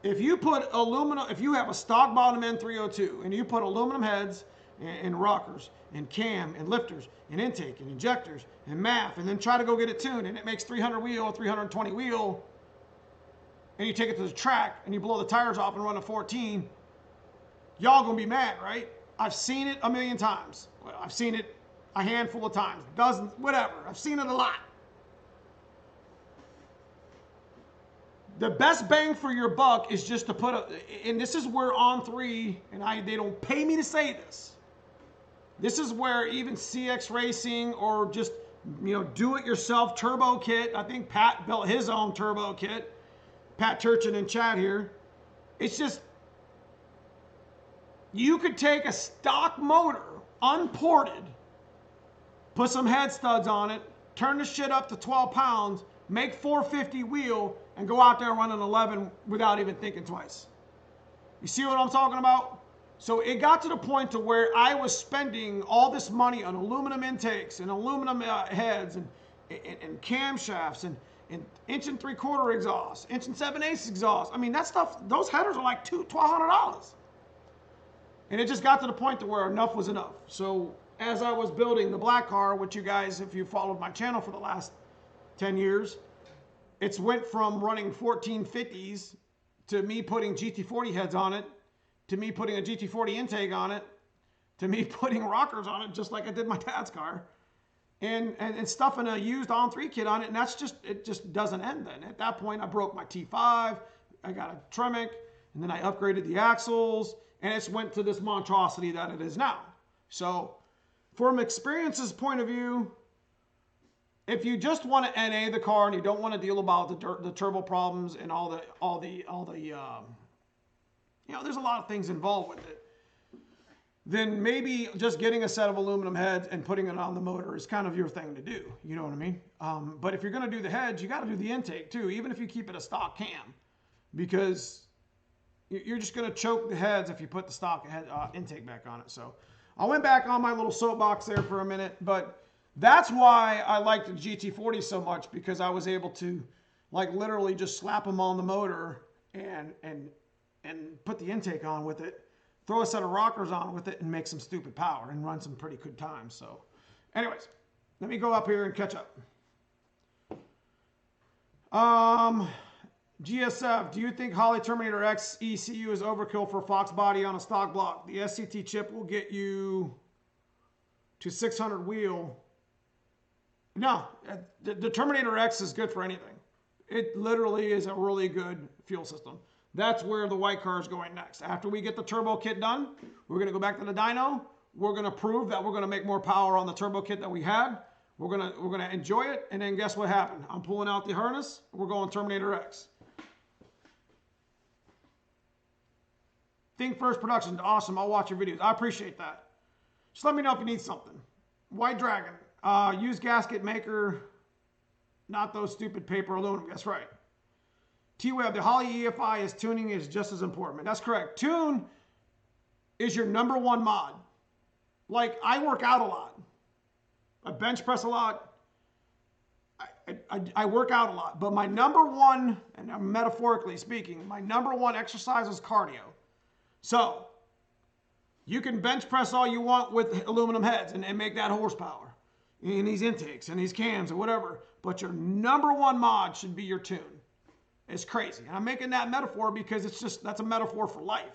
if you put aluminum, if you have a stock bottom N302 and you put aluminum heads and rockers and cam and lifters and intake and injectors and MAF and then try to go get it tuned and it makes 300 wheel, 320 wheel, and you take it to the track and you blow the tires off and run a 14, y'all gonna be mad, right? I've seen it a million times. Well, I've seen it a handful of times, dozens, whatever. I've seen it a lot. The best bang for your buck is just to put a, and this is where On3, and they don't pay me to say this. This is where even CX Racing or just, you know, do-it-yourself turbo kit. I think Pat built his own turbo kit. Pat Turchin in chat here. It's just, you could take a stock motor, unported, put some head studs on it, turn the shit up to 12 pounds, make 450 wheel, and go out there and run an 11 without even thinking twice. You see what I'm talking about? So it got to the point to where I was spending all this money on aluminum intakes and aluminum heads and camshafts and 1 3/4 exhaust, 1 7/8 exhaust. I mean, that stuff, those headers are like $1,200. And it just got to the point to where enough was enough. So as I was building the black car, which you guys, if you followed my channel for the last 10 years, it's went from running 1450s to me putting GT40 heads on it, to me putting a GT40 intake on it, to me putting rockers on it, just like I did my dad's car, and stuffing a used On3 kit on it, and that's just, it just doesn't end then. At that point, I broke my T5, I got a Tremec, and then I upgraded the axles, and it's went to this monstrosity that it is now. So, from experience's point of view, if you just want to NA the car and you don't want to deal about the turbo problems and all the you know, there's a lot of things involved with it, then maybe just getting a set of aluminum heads and putting it on the motor is kind of your thing to do. You know what I mean? But if you're going to do the heads, you got to do the intake too, even if you keep it a stock cam, because you're just going to choke the heads if you put the stock head, intake back on it. So I went back on my little soapbox there for a minute, but that's why I liked the GT40 so much, because I was able to like literally just slap them on the motor and put the intake on with it, throw a set of rockers on with it, and make some stupid power and run some pretty good times. So anyways, let me go up here and catch up. GSF, do you think Holley Terminator X ECU is overkill for Fox body on a stock block? The SCT chip will get you to 600 wheel. No, the Terminator X is good for anything. It literally is a really good fuel system. That's where the white car is going next. After we get the turbo kit done, we're going to go back to the dyno. We're going to prove that we're going to make more power on the turbo kit that we had. We're going to enjoy it, and then guess what happened? I'm pulling out the harness. We're going Terminator X. Think First Productions, awesome. I'll watch your videos. I appreciate that. Just let me know if you need something. White Dragon, use gasket maker, not those stupid paper aluminum. That's right. T-Web, the Holley EFI is tuning is just as important. That's correct. Tune is your #1 mod. Like, I work out a lot. I bench press a lot. I work out a lot. But my #1, and metaphorically speaking, my #1 exercise is cardio. So, you can bench press all you want with aluminum heads and make that horsepower in these intakes and these cams or whatever. But your #1 mod should be your tune. It's crazy. And I'm making that metaphor because it's just, that's a metaphor for life.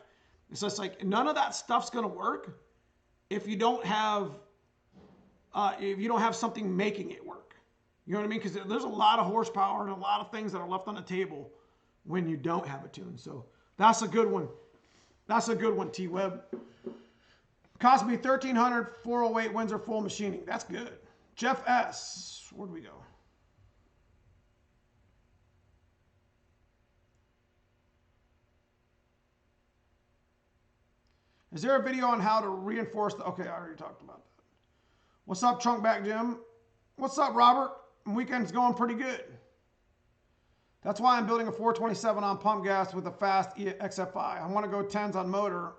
It's just like, none of that stuff's going to work if you don't have something making it work. You know what I mean? Because there's a lot of horsepower and a lot of things that are left on the table when you don't have a tune. So that's a good one. That's a good one, T-Web. Cost me $1,300, 408 Windsor full machining. That's good. Jeff S. Where'd we go? Is there a video on how to reinforce the... Okay, I already talked about that. What's up, Trunk Back Jim? What's up, Robert? Weekend's going pretty good. That's why I'm building a 427 on pump gas with a fast XFI. I want to go 10s on motor.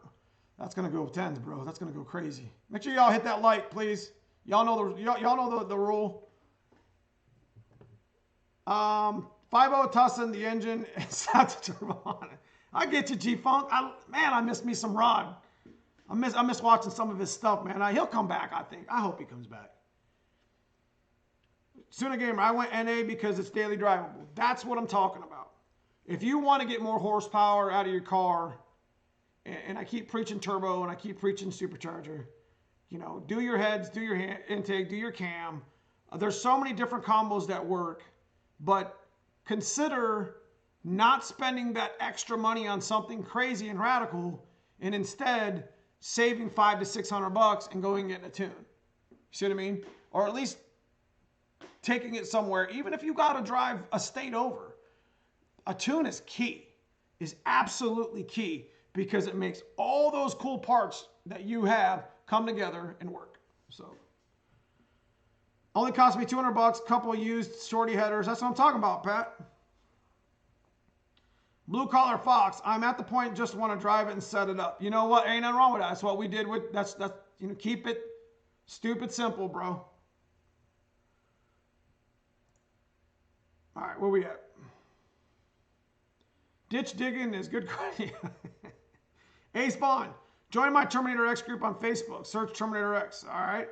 That's gonna go 10s, bro. That's gonna go crazy. Make sure y'all hit that like, please. Y'all know the rule. 5.0 Tussin, the engine, it's not the turbo on it. I get you, G-Funk. Man, I miss me some Rod. I miss watching some of his stuff, man. He'll come back, I think. I hope he comes back. Sooner Gamer, I went NA because it's daily drivable. That's what I'm talking about. If you want to get more horsepower out of your car, and I keep preaching turbo and I keep preaching supercharger, you know, do your heads, do your intake, do your cam. There's so many different combos that work, but consider not spending that extra money on something crazy and radical, and instead saving $500 to $600 and going and getting a tune. You see what I mean? Or at least taking it somewhere, even if you got to drive a state over. A tune is key, is absolutely key, because it makes all those cool parts that you have come together and work. So, only cost me $200, couple of used shorty headers. That's what I'm talking about, Pat. Blue Collar Fox, I'm at the point just want to drive it and set it up. You know what? Ain't nothing wrong with that. That's what we did with, that's you know, keep it stupid simple, bro. All right, where we at? Ditch digging is good. Ace Bond, join my Terminator X group on Facebook. Search Terminator X. All right.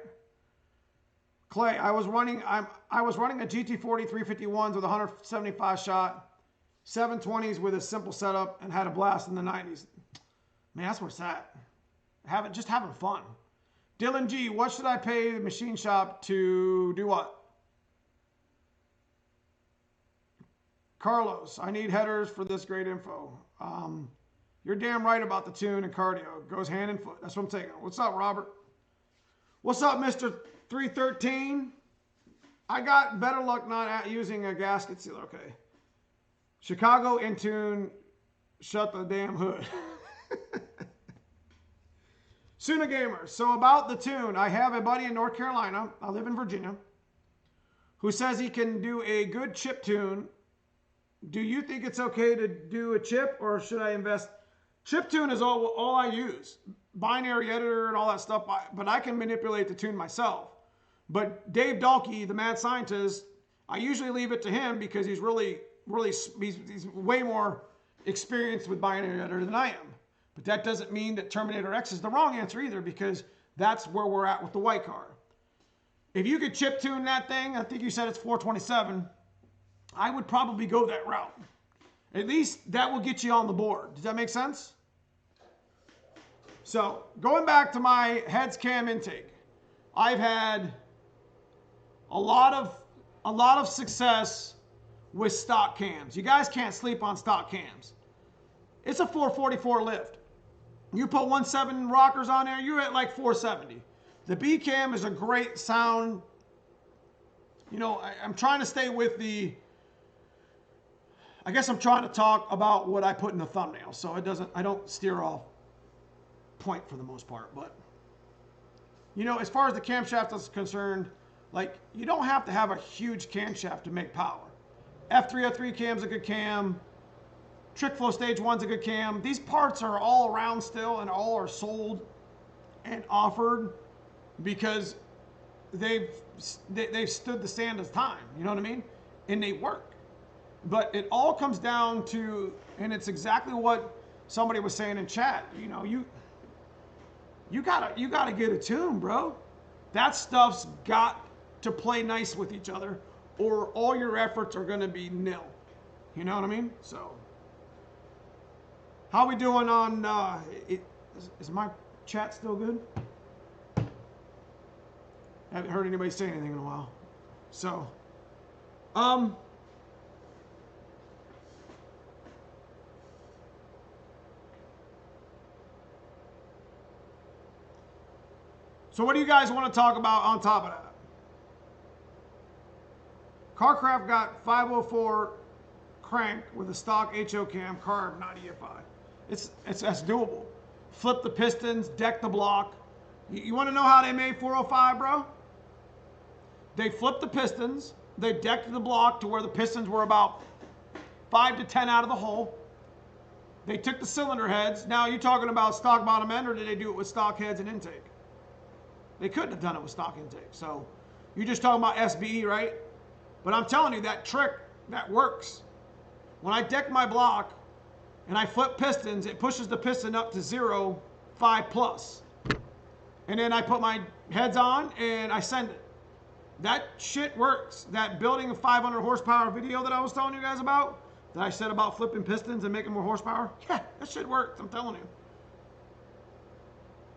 Clay, I was running a GT40 351s with 175 shot, 720s with a simple setup, and had a blast in the 90s. Man, that's where it's at. Just having fun. Dylan G, what should I pay the machine shop to do what? Carlos, I need headers for this great info. You're damn right about the tune and cardio. It goes hand in foot. That's what I'm taking. What's up, Robert? What's up, Mr. 313? I got better luck not using a gasket sealer. Okay. Chicago in tune. Shut the damn hood. Suna Gamer. So about the tune, I have a buddy in North Carolina. I live in Virginia. Who says he can do a good chip tune. Do you think it's okay to do a chip, or should I invest? Chip tune is all I use. Binary editor and all that stuff, but I can manipulate the tune myself. But Dave Dahlke, the mad scientist, I usually leave it to him because he's he's way more experienced with binary editor than I am. But that doesn't mean that Terminator X is the wrong answer either, because that's where we're at with the white car. If you could chip tune that thing, I think you said it's 427, I would probably go that route. At least that will get you on the board. Does that make sense? So, going back to my heads cam intake, I've had a lot of success with stock cams. You guys can't sleep on stock cams. It's a 444 lift. You put 1.7 rockers on there, you're at like 470. The B cam is a great sound. You know, I'm trying to stay with I guess I'm trying to talk about what I put in the thumbnail, so I don't steer off point for the most part. But, you know, as far as the camshaft is concerned, like, you don't have to have a huge camshaft to make power. F303 cam's a good cam. Trick Flow Stage 1's a good cam. These parts are all around still, and all are sold and offered because they've stood the stand of time. You know what I mean? And they work. But it all comes down to, and it's exactly what somebody was saying in chat. You know, you gotta get a tune, bro. That stuff's got to play nice with each other, or all your efforts are gonna be nil. You know what I mean? So, how we doing on? Is my chat still good? Haven't heard anybody say anything in a while. So, So what do you guys want to talk about on top of that? Carcraft got 504 crank with a stock HO cam carb, not EFI. That's doable. Flip the pistons, deck the block. You want to know how they made 405, bro? They flipped the pistons. They decked the block to where the pistons were about 5 to 10 out of the hole. They took the cylinder heads. Now, you're talking about stock bottom end, or did they do it with stock heads and intake? They couldn't have done it with stock intake. So you're just talking about SBE, right? But I'm telling you, that trick, that works. When I deck my block and I flip pistons, it pushes the piston up to 0, 5 plus. And then I put my heads on and I send it. That shit works. That building a 500 horsepower video that I was telling you guys about, that I said about flipping pistons and making more horsepower, yeah, that shit works, I'm telling you.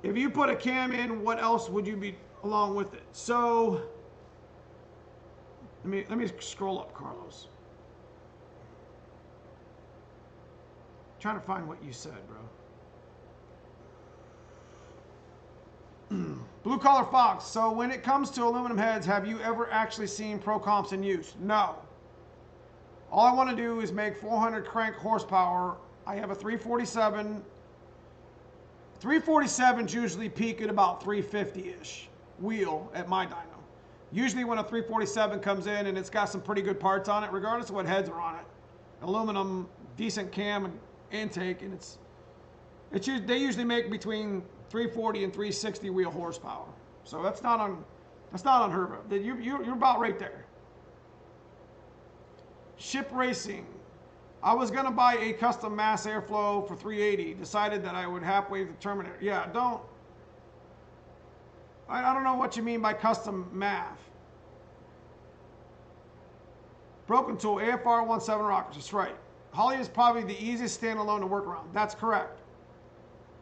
If you put a cam in, what else would you be along with it? So, let me scroll up, Carlos. I'm trying to find what you said, bro. Blue Collar Fox. So when it comes to aluminum heads, have you ever actually seen Pro Comps in use? No. All I want to do is make 400 crank horsepower. I have a 347. 347s usually peak at about 350-ish wheel at my dyno. Usually when a 347 comes in and it's got some pretty good parts on it, regardless of what heads are on it, aluminum, decent cam and intake, and they usually make between 340 and 360 wheel horsepower. So that's not unheard of. You're about right there. Ship Racing. I was gonna buy a custom mass airflow for 380. Decided that I would halfway the Terminator. Yeah, I don't know what you mean by custom math. Broken Tool, AFR 17 rockers. That's right. Holley is probably the easiest standalone to work around. That's correct.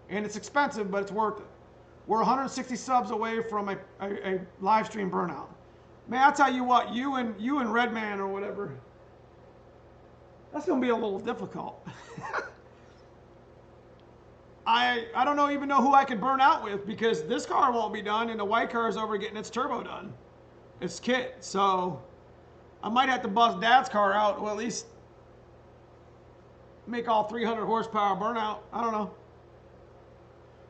And it's expensive, but it's worth it. We're 160 subs away from a live stream burnout. Man, I'll tell you what, you and Redman or whatever, that's going to be a little difficult. I don't even know who I could burn out with, because this car won't be done and the white car is over getting its turbo done. It's kit. So I might have to bust Dad's car out, or at least make all 300 horsepower burnout. I don't know.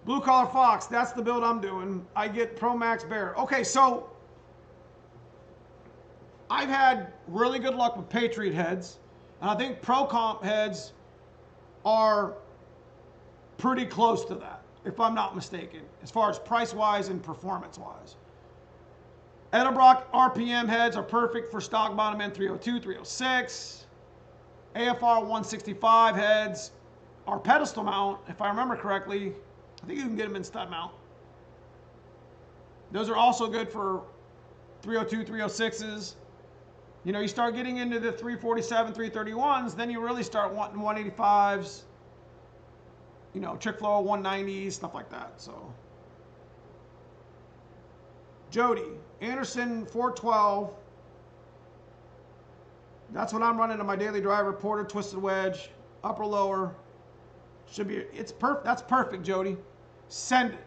Blue Collar Fox, that's the build I'm doing. I get Pro Max Bear. Okay, so I've had really good luck with Patriot heads. And I think Pro Comp heads are pretty close to that, if I'm not mistaken, as far as price-wise and performance-wise. Edelbrock RPM heads are perfect for stock bottom end 302, 306. AFR 165 heads are pedestal mount, if I remember correctly. I think you can get them in stud mount. Those are also good for 302, 306s. You know, you start getting into the 347, 331s, then you really start wanting 185s, you know, trick flow 190s, stuff like that. So, Jody, Anderson 412. That's what I'm running on my daily driver. Porter, twisted wedge, upper lower. Should be, it's perfect. That's perfect, Jody. Send it.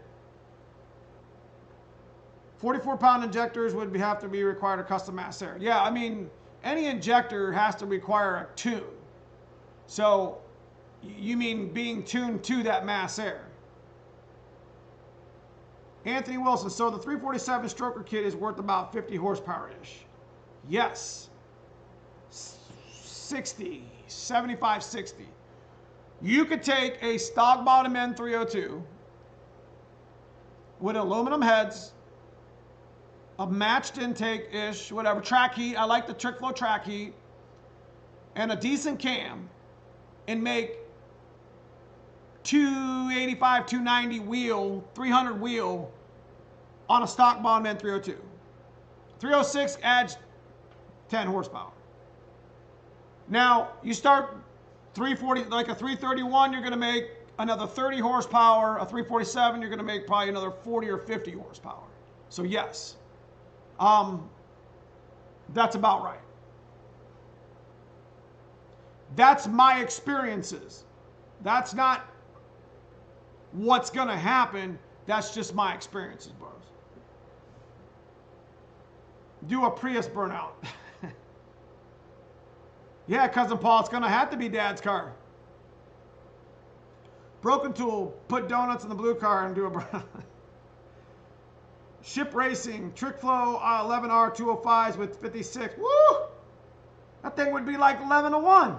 44-pound injectors would have to be required a custom mass air. Yeah, I mean, any injector has to require a tune. So, you mean being tuned to that mass air. Anthony Wilson, so the 347 stroker kit is worth about 50 horsepower-ish. Yes. 60, 75, 60. You could take a stock bottom end 302 with aluminum heads, a matched intake-ish, whatever, track heat. I like the trick flow track heat, and a decent cam, and make 285, 290 wheel, 300 wheel on a stock bottom end 302. 306 adds 10 horsepower. Now, you start 340, like a 331, you're going to make another 30 horsepower. A 347, you're going to make probably another 40 or 50 horsepower. So yes, that's about right. That's my experiences. That's not what's going to happen. That's just my experiences, bros. Do a Prius burnout. Yeah, Cousin Paul, it's going to have to be Dad's car. Broken Tool, put donuts in the blue car and do a burnout. Ship Racing, Trick Flow 11R 205s with 56. Woo! That thing would be like 11 to 1.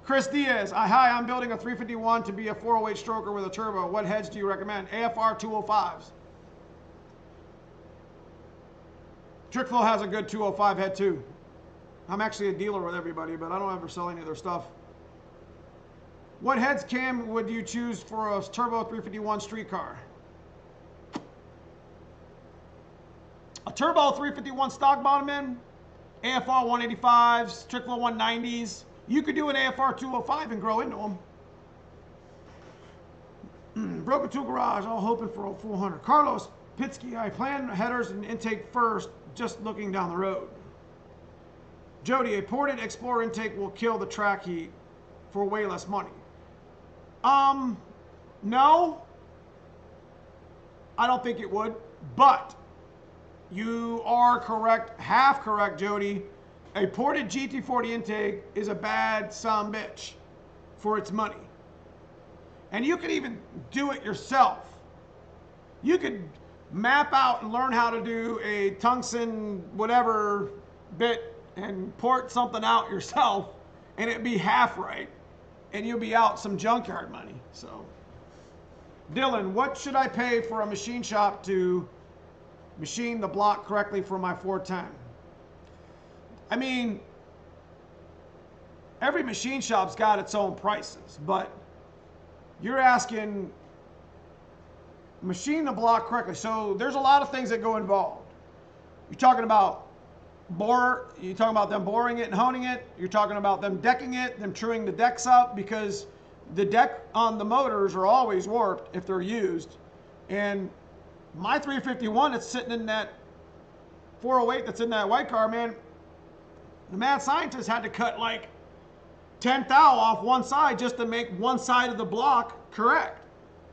Chris Diaz, hi, I'm building a 351 to be a 408 stroker with a turbo. What heads do you recommend? AFR 205s. Trickflow has a good 205 head too. I'm actually a dealer with everybody, but I don't ever sell any of their stuff. What heads cam would you choose for a turbo 351 street car? A turbo 351 stock bottom end, AFR 185s, Trickflow 190s. You could do an AFR 205 and grow into them. Broken Tool Garage, all hoping for a 400. Carlos Pitsky, I plan headers and intake first, just looking down the road. Jody, a ported Explorer intake will kill the track heat for way less money. No, I don't think it would, but you are correct, half correct, Jody. A ported GT40 intake is a bad sumbitch for its money. And you can even do it yourself. You could map out and learn how to do a tungsten whatever bit and port something out yourself, and it'd be half right, and you'll be out some junkyard money. So, Dylan, what should I pay for a machine shop to machine the block correctly for my 410? I mean, every machine shop's got its own prices, but you're asking machine the block correctly. So there's a lot of things that go involved. You're talking about you're talking about them boring it and honing it. You're talking about them decking it, them truing the decks up, because the deck on the motors are always warped if they're used. And my 351 that's sitting in that 408 that's in that white car, man, the mad scientist had to cut like 10 thou off one side just to make one side of the block correct.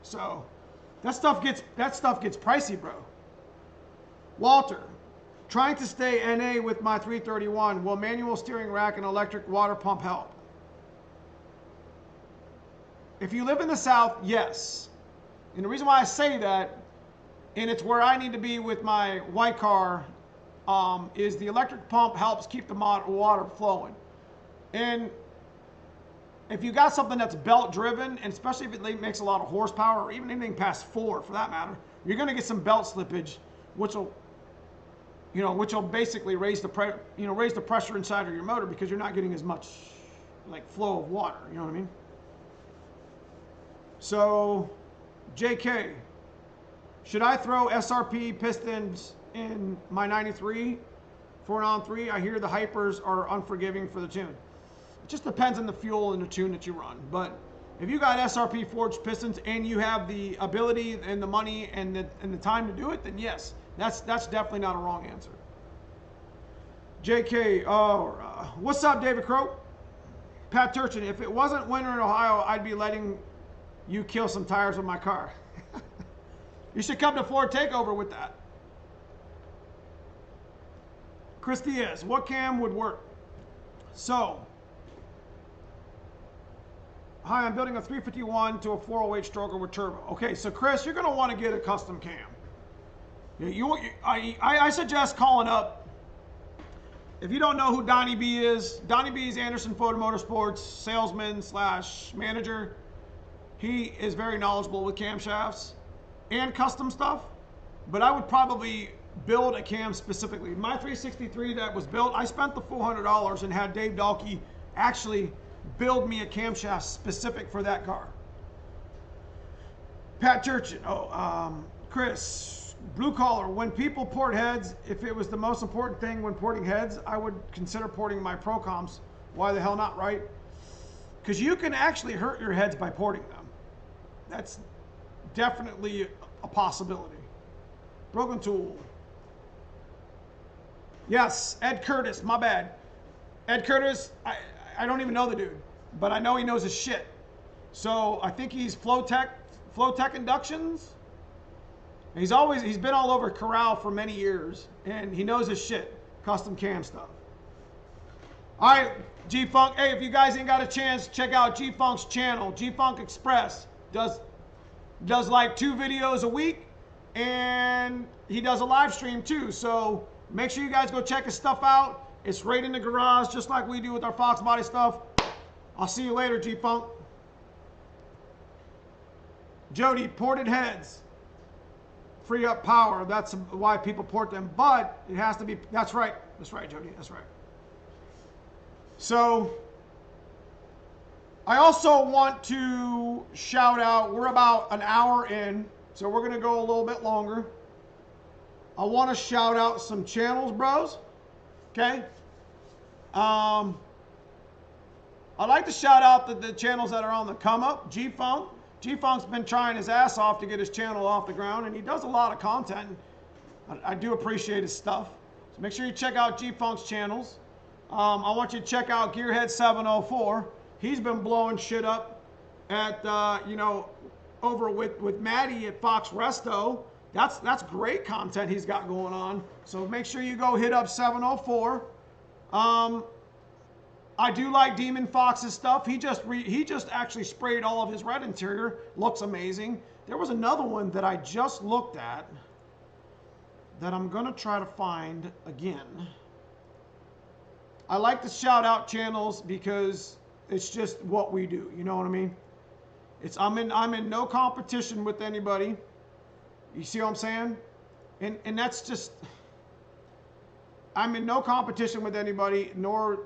So that stuff gets pricey, bro. Walter, trying to stay NA with my 331. Will manual steering rack and electric water pump help? If you live in the South, yes. And the reason why I say that, and it's where I need to be with my white car, is the electric pump helps keep the water flowing. And if you got something that's belt driven, and especially if it makes a lot of horsepower, or even anything past 4 for that matter, you're going to get some belt slippage, which will basically raise the pressure inside of your motor, because you're not getting as much like flow of water. You know what I mean? So, JK, should I throw SRP pistons in my 93 for an on-3? I hear the hypers are unforgiving for the tune. It just depends on the fuel and the tune that you run. But if you got SRP forged pistons and you have the ability and the money and the time to do it, then yes, that's definitely not a wrong answer. JK, what's up, David Crow? Pat Turchin, if it wasn't winter in Ohio, I'd be letting you kill some tires with my car. You should come to Ford Takeover with that. Chris Diaz, what cam would work? So, hi, I'm building a 351 to a 408 stroker with turbo. Okay, so Chris, you're going to want to get a custom cam. I suggest calling up. If you don't know who Donnie B is, Donnie B is Anderson Photo Motorsports salesman / manager. He is very knowledgeable with camshafts and custom stuff, but I would probably build a cam specifically. My 363 that was built, I spent the $400 and had Dave Dahlke actually build me a camshaft specific for that car. Pat Turchin, Chris, blue collar, when people port heads, if it was the most important thing when porting heads, I would consider porting my Procoms. Why the hell not, right? Because you can actually hurt your heads by porting them. That's definitely a possibility. Broken Tool. Yes, Ed Curtis, my bad. Ed Curtis, I don't even know the dude, but I know he knows his shit. So I think he's Flowtech Inductions. He's been all over Corral for many years, and he knows his shit, custom cam stuff. All right, G-Funk. Hey, if you guys ain't got a chance, check out G-Funk's channel, G-Funk Express. Does like 2 videos a week, and he does a live stream too. So make sure you guys go check his stuff out. It's right in the garage, just like we do with our Fox Body stuff. I'll see you later, G-Funk. Jody, ported heads free up power. That's why people port them, but it has to be, that's right. That's right, Jody, that's right. So, I also want to shout out, we're about an hour in, so we're going to go a little bit longer. I want to shout out some channels, bros. Okay? I'd like to shout out the channels that are on the come up. G-Funk. G-Funk's been trying his ass off to get his channel off the ground, and he does a lot of content. I do appreciate his stuff. So make sure you check out G-Funk's channels. I want you to check out Gearhead 704. He's been blowing shit up at, you know, over with Maddie at Fox Resto. That's great content he's got going on. So make sure you go hit up 704. I do like Demon Fox's stuff. He just actually sprayed all of his red interior. Looks amazing. There was another one that I just looked at that I'm gonna try to find again. I like to shout out channels because it's just what we do. You know what I mean? I'm in no competition with anybody. You see what I'm saying? And that's just, I'm in no competition with anybody, nor,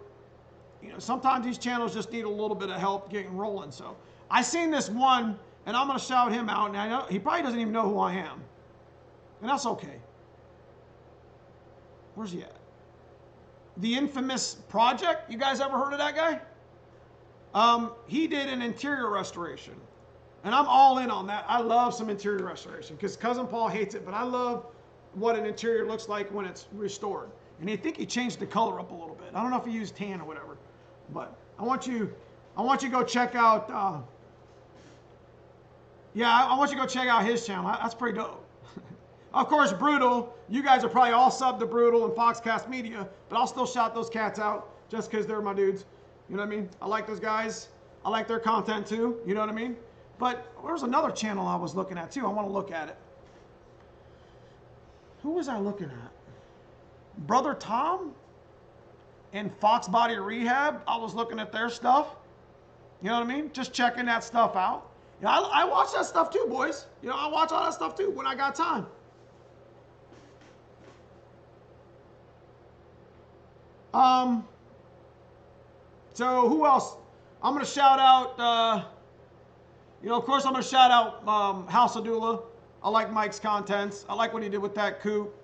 you know, sometimes these channels just need a little bit of help getting rolling. So I seen this one, and I'm gonna shout him out, and I know he probably doesn't even know who I am, and that's okay. Where's he at? The Infamous Project. You guys ever heard of that guy? He did an interior restoration, and I'm all in on that. I love some interior restoration because Cousin Paul hates it, but I love what an interior looks like when it's restored. And I think he changed the color up a little bit. I don't know if he used tan or whatever, but I want you to go check out. I want you to go check out his channel. That's pretty dope. Of course, Brutal. You guys are probably all subbed to Brutal and Foxcast Media, but I'll still shout those cats out just because they're my dudes. You know what I mean? I like those guys. I like their content too. You know what I mean? But there's another channel I was looking at too. I want to look at it. Who was I looking at? Brother Tom and Fox Body Rehab. I was looking at their stuff. You know what I mean? Just checking that stuff out. You know, I watch that stuff too, boys. You know, I watch all that stuff too when I got time. So who else? I'm going to shout out, you know, of course I'm going to shout out House of Dula. I like Mike's contents. I like what he did with that coupe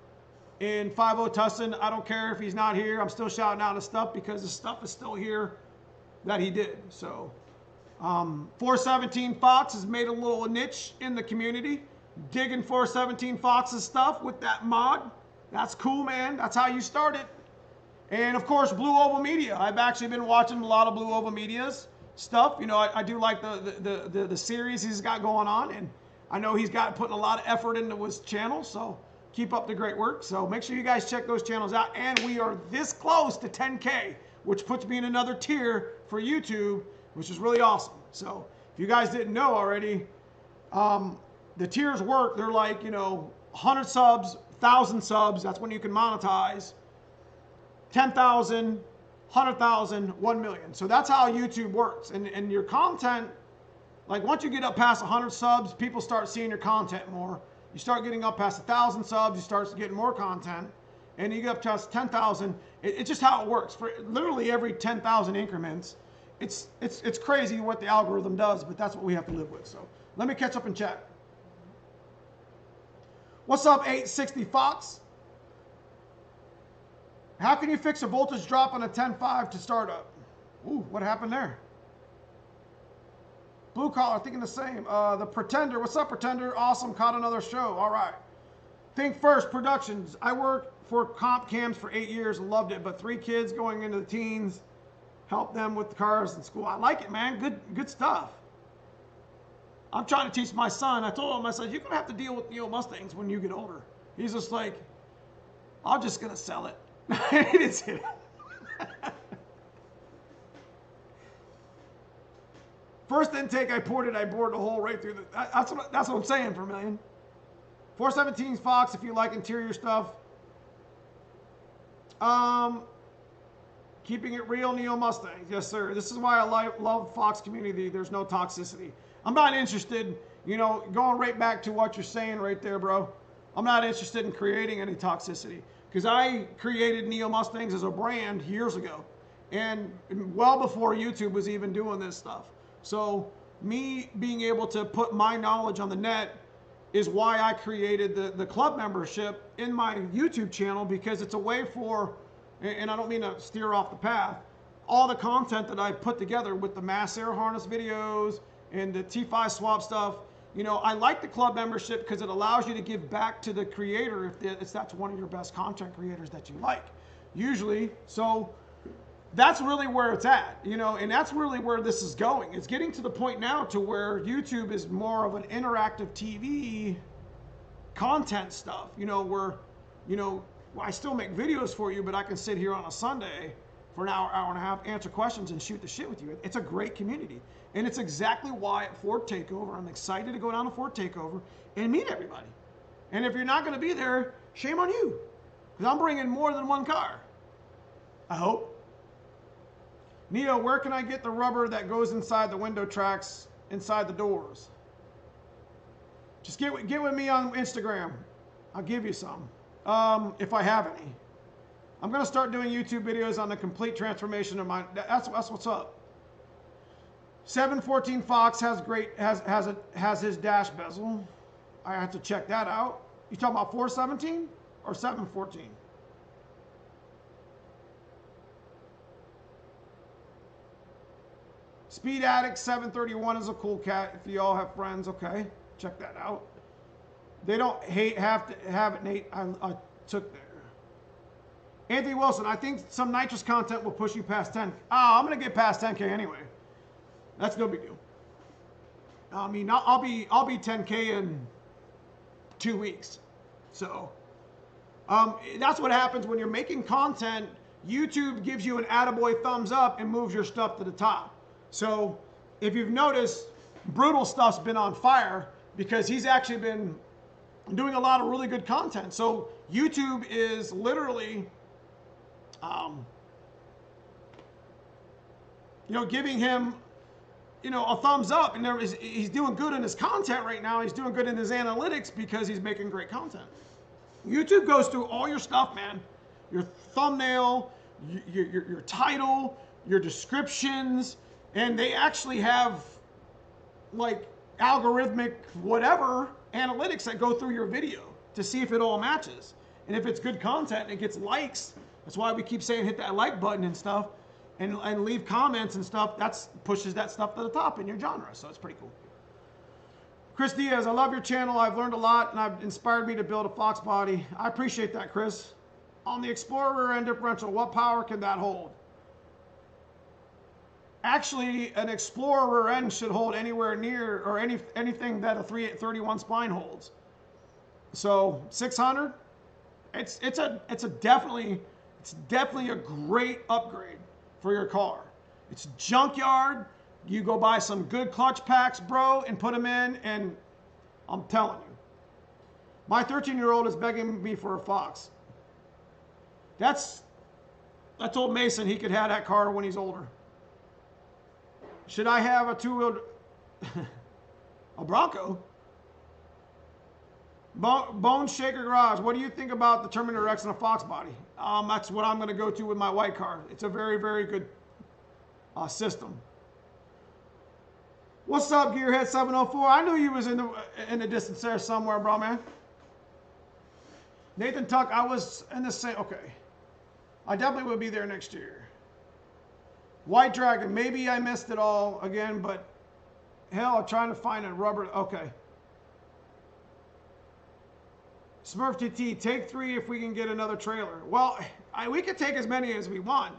in 50 Tussin. I don't care if he's not here. I'm still shouting out his stuff because the stuff is still here that he did. So 417 Fox has made a little niche in the community. Digging 417 Fox's stuff with that mod. That's cool, man. That's how you start it. And of course, Blue Oval Media. I've actually been watching a lot of Blue Oval Media's stuff. You know, I do like the series he's got going on, and I know he's got putting a lot of effort into his channel. So keep up the great work. So make sure you guys check those channels out. And we are this close to 10K, which puts me in another tier for YouTube, which is really awesome. So if you guys didn't know already, the tiers work. They're like, you know, 100 subs, 1,000 subs. That's when you can monetize. 10,000, 100,000, 1 million. So that's how YouTube works. And your content, like once you get up past 100 subs, people start seeing your content more. You start getting up past 1,000 subs, you start getting more content. And you get up past 10,000. It's just how it works. For literally every 10,000 increments, it's crazy what the algorithm does, but that's what we have to live with. So let me catch up and chat. What's up, 860 Fox? How can you fix a voltage drop on a 10.5 to startup? Ooh, what happened there? Blue Collar, thinking the same. The Pretender, what's up, Pretender? Awesome, caught another show. All right. Think First Productions. I worked for comp cams for 8 years and loved it, but 3 kids going into the teens, help them with the cars in school. I like it, man. Good stuff. I'm trying to teach my son. I told him, I said, you're going to have to deal with Neomustangs when you get older. He's just like, I'm just going to sell it. He didn't say that. First intake I bored a hole right through the, that's what I'm saying for a million. 417's Fox if you like interior stuff. Keeping it real, Neo Mustangs. Yes, sir. This is why I love Fox community. There's no toxicity. I'm not interested, you know, going right back to what you're saying right there, bro. I'm not interested in creating any toxicity because I created Neo Mustangs as a brand years ago and well before YouTube was even doing this stuff. So me being able to put my knowledge on the net is why I created the club membership in my YouTube channel, because it's a way for, and I don't mean to steer off the path, all the content that I put together with the mass air harness videos and the T5 swap stuff. You know, I like the club membership because it allows you to give back to the creator if that's one of your best content creators that you like, usually. So that's really where it's at, you know, and that's really where this is going. It's getting to the point now to where YouTube is more of an interactive TV content stuff, you know, where, you know, I still make videos for you, but I can sit here on a Sunday for an hour, hour and a half, answer questions and shoot the shit with you. It's a great community. And it's exactly why at Ford Takeover, I'm excited to go down to Ford Takeover and meet everybody. And if you're not going to be there, shame on you, because I'm bringing more than one car, I hope. Neo, where can I get the rubber that goes inside the window tracks, inside the doors? Just get with me on Instagram. I'll give you some, if I have any. I'm going to start doing YouTube videos on the complete transformation of my, that's what's up. 714 Fox has his dash bezel. I have to check that out. You talking about 417 or 714? Speed Addict 731 is a cool cat. If you all have friends, okay, check that out. They don't have to have it, Nate. I took there. Anthony Wilson, I think some nitrous content will push you past 10. I'm gonna get past 10K anyway. That's no big deal. I mean, I'll be 10K in 2 weeks. So that's what happens when you're making content. YouTube gives you an attaboy thumbs up and moves your stuff to the top. So if you've noticed, Brutal Stuff's been on fire because he's actually been doing a lot of really good content. So YouTube is literally, you know, giving him, you know, a thumbs up, and he's doing good in his content right now. He's doing good in his analytics because he's making great content. YouTube goes through all your stuff, man. Your thumbnail, your title, your descriptions, and they actually have like algorithmic whatever analytics that go through your video to see if it all matches. And if it's good content and it gets likes, that's why we keep saying hit that like button and stuff. And leave comments and stuff. That's pushes that stuff to the top in your genre. So it's pretty cool. Chris Diaz, I love your channel. I've learned a lot and I've inspired me to build a Fox body. I appreciate that, Chris. On the Explorer rear end differential, what power can that hold? Actually, an Explorer rear end should hold anywhere near or anything that a 331 spine holds. So 600, it's definitely a great upgrade for your car. It's junkyard. You go buy some good clutch packs, bro, and put them in, and I'm telling you, my 13-year-old is begging me for a Fox. I told Mason he could have that car when he's older. Should I have a two-wheeled, a Bronco? Bone Shaker Garage, what do you think about the Terminator X and a Fox body? That's what I'm going to go to with my white car. It's a very, very good system. What's up, Gearhead 704? I knew you was in the distance there somewhere, bro, man. Nathan Tuck, I was in the same, okay. I definitely will be there next year. White Dragon, maybe I missed it all again, but hell, I'm trying to find a rubber, okay. Smurf TT, take 3 if we can get another trailer. Well, we could take as many as we want,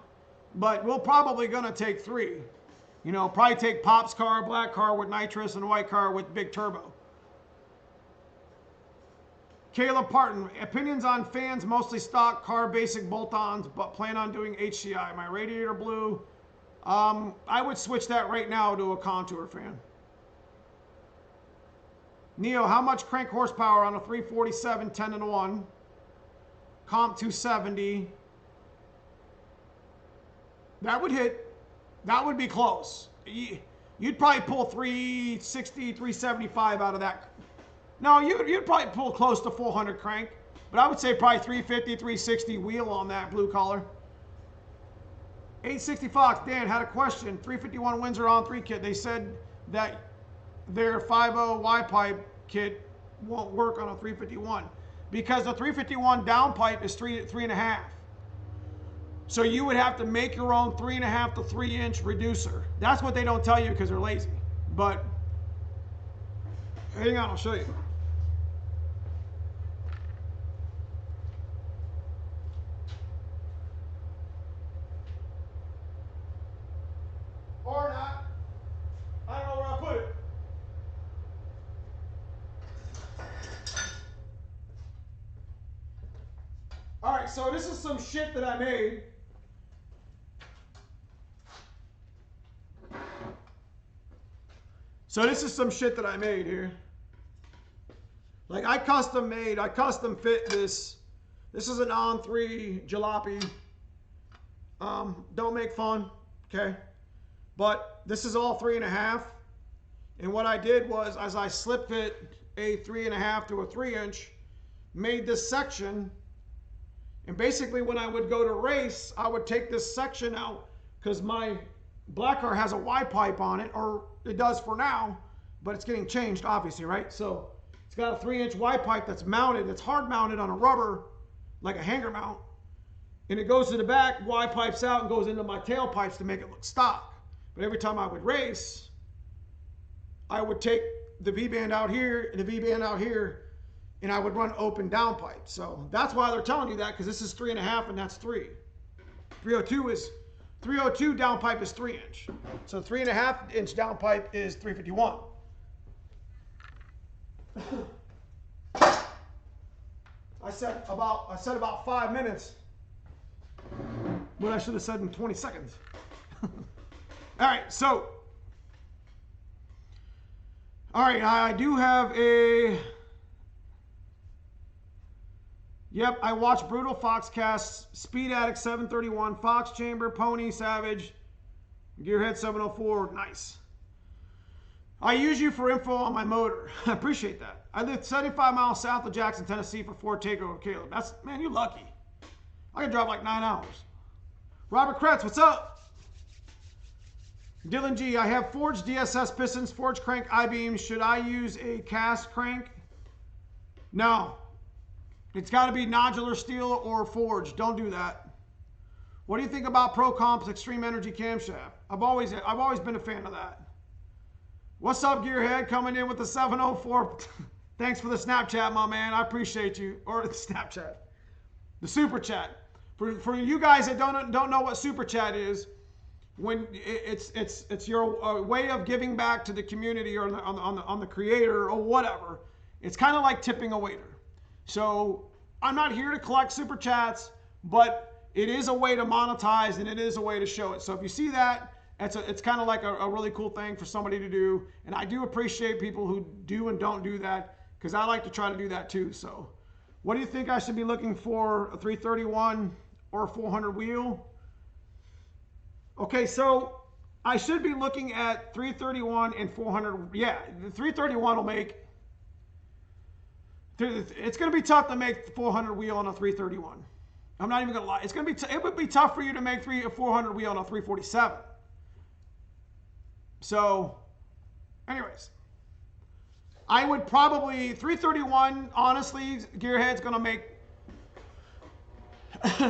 but we're probably gonna take 3. You know, probably take Pop's car, black car with nitrous, and white car with big turbo. Caleb Parton, opinions on fans, mostly stock, car basic bolt-ons, but plan on doing HCI. My radiator blue, I would switch that right now to a contour fan. Neo, how much crank horsepower on a 347 10-1? Comp 270. That would hit. That would be close. You'd probably pull 360, 375 out of that. No, you'd probably pull close to 400 crank. But I would say probably 350, 360 wheel on that blue collar. 860 Fox, Dan had a question. 351 Windsor on 3 kit. They said that their 5.0 Y pipe kit won't work on a 351 because the 351 down pipe is 3.5. So you would have to make your own 3.5 to 3 inch reducer. That's what they don't tell you because they're lazy. But hang on, I'll show you. Or not. I don't know where I put it. All right, so this is some shit that I made. So this is some shit that I made here. Like I custom fit this. This is an on 3 jalopy. Don't make fun, okay? But this is all 3.5. And what I did was, as I slip fit a 3.5 to a 3 inch, made this section. And basically when I would go to race, I would take this section out because my black car has a Y pipe on it, or it does for now, but it's getting changed obviously, right? So it's got a 3 inch Y pipe that's mounted, it's hard mounted on a rubber, like a hanger mount. And it goes to the back, Y pipes out and goes into my tailpipes to make it look stock. But every time I would race, I would take the V-band out here and the V-band out here, and I would run open down pipe. So that's why they're telling you that, because this is 3.5 and that's 3. 302 down pipe is 3 inch. So 3.5 inch down pipe is 351. I said about 5 minutes, but I should have said in 20 seconds. All right, so, all right, I do have a, yep, I watched Brutal Foxcast, Speed Addict 731, Fox Chamber, Pony, Savage, Gearhead 704, nice. I use you for info on my motor. I appreciate that. I live 75 miles south of Jackson, Tennessee for Ford Takeover Caleb. That's, man, you're lucky. I can drive like 9 hours. Robert Kretz, what's up? Dylan G, I have forged DSS pistons, forged crank I-beams. Should I use a cast crank? No. It's got to be nodular steel or forged. Don't do that. What do you think about Pro Comp's Extreme Energy camshaft? I've always been a fan of that. What's up, Gearhead? Coming in with the 704. Thanks for the Snapchat, my man. I appreciate you. Or the Snapchat. The Super Chat. For you guys that don't know what Super Chat is, when it's your way of giving back to the community or on the creator or whatever. It's kind of like tipping a waiter. So I'm not here to collect Super Chats, but it is a way to monetize and it is a way to show it. So if you see that, it's kind of like a really cool thing for somebody to do. And I do appreciate people who do and don't do that, because I like to try to do that too. So what do you think I should be looking for? A 331 or a 400 wheel? Okay, so I should be looking at 331 and 400. Yeah, the 331 will make, it's going to be tough to make the 400 wheel on a 331. I'm not even going to lie. It's going to be, it would be tough for you to make a 400 wheel on a 347. So, anyways, I would probably, 331, honestly, Gearhead's going to make,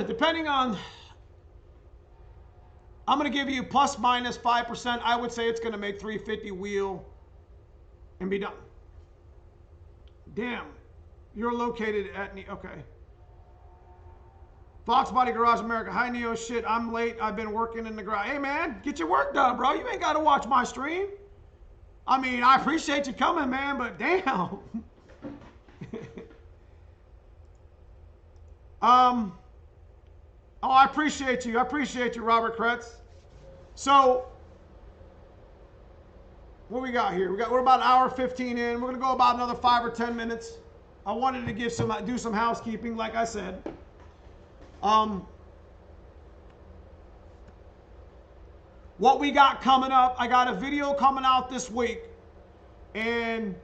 depending on, I'm going to give you plus minus 5%. I would say it's going to make 350 wheel and be done. Damn. You're located at, okay. Fox Body Garage America. Hi, Neo. Shit, I'm late. I've been working in the garage. Hey, man, get your work done, bro. You ain't got to watch my stream. I mean, I appreciate you coming, man, but damn. Oh, I appreciate you. I appreciate you, Robert Kretz. So, what we got here? We're about an hour 15 in. We're gonna go about another 5 or 10 minutes. I wanted to do some housekeeping, like I said. what we got coming up. I got a video coming out this week, and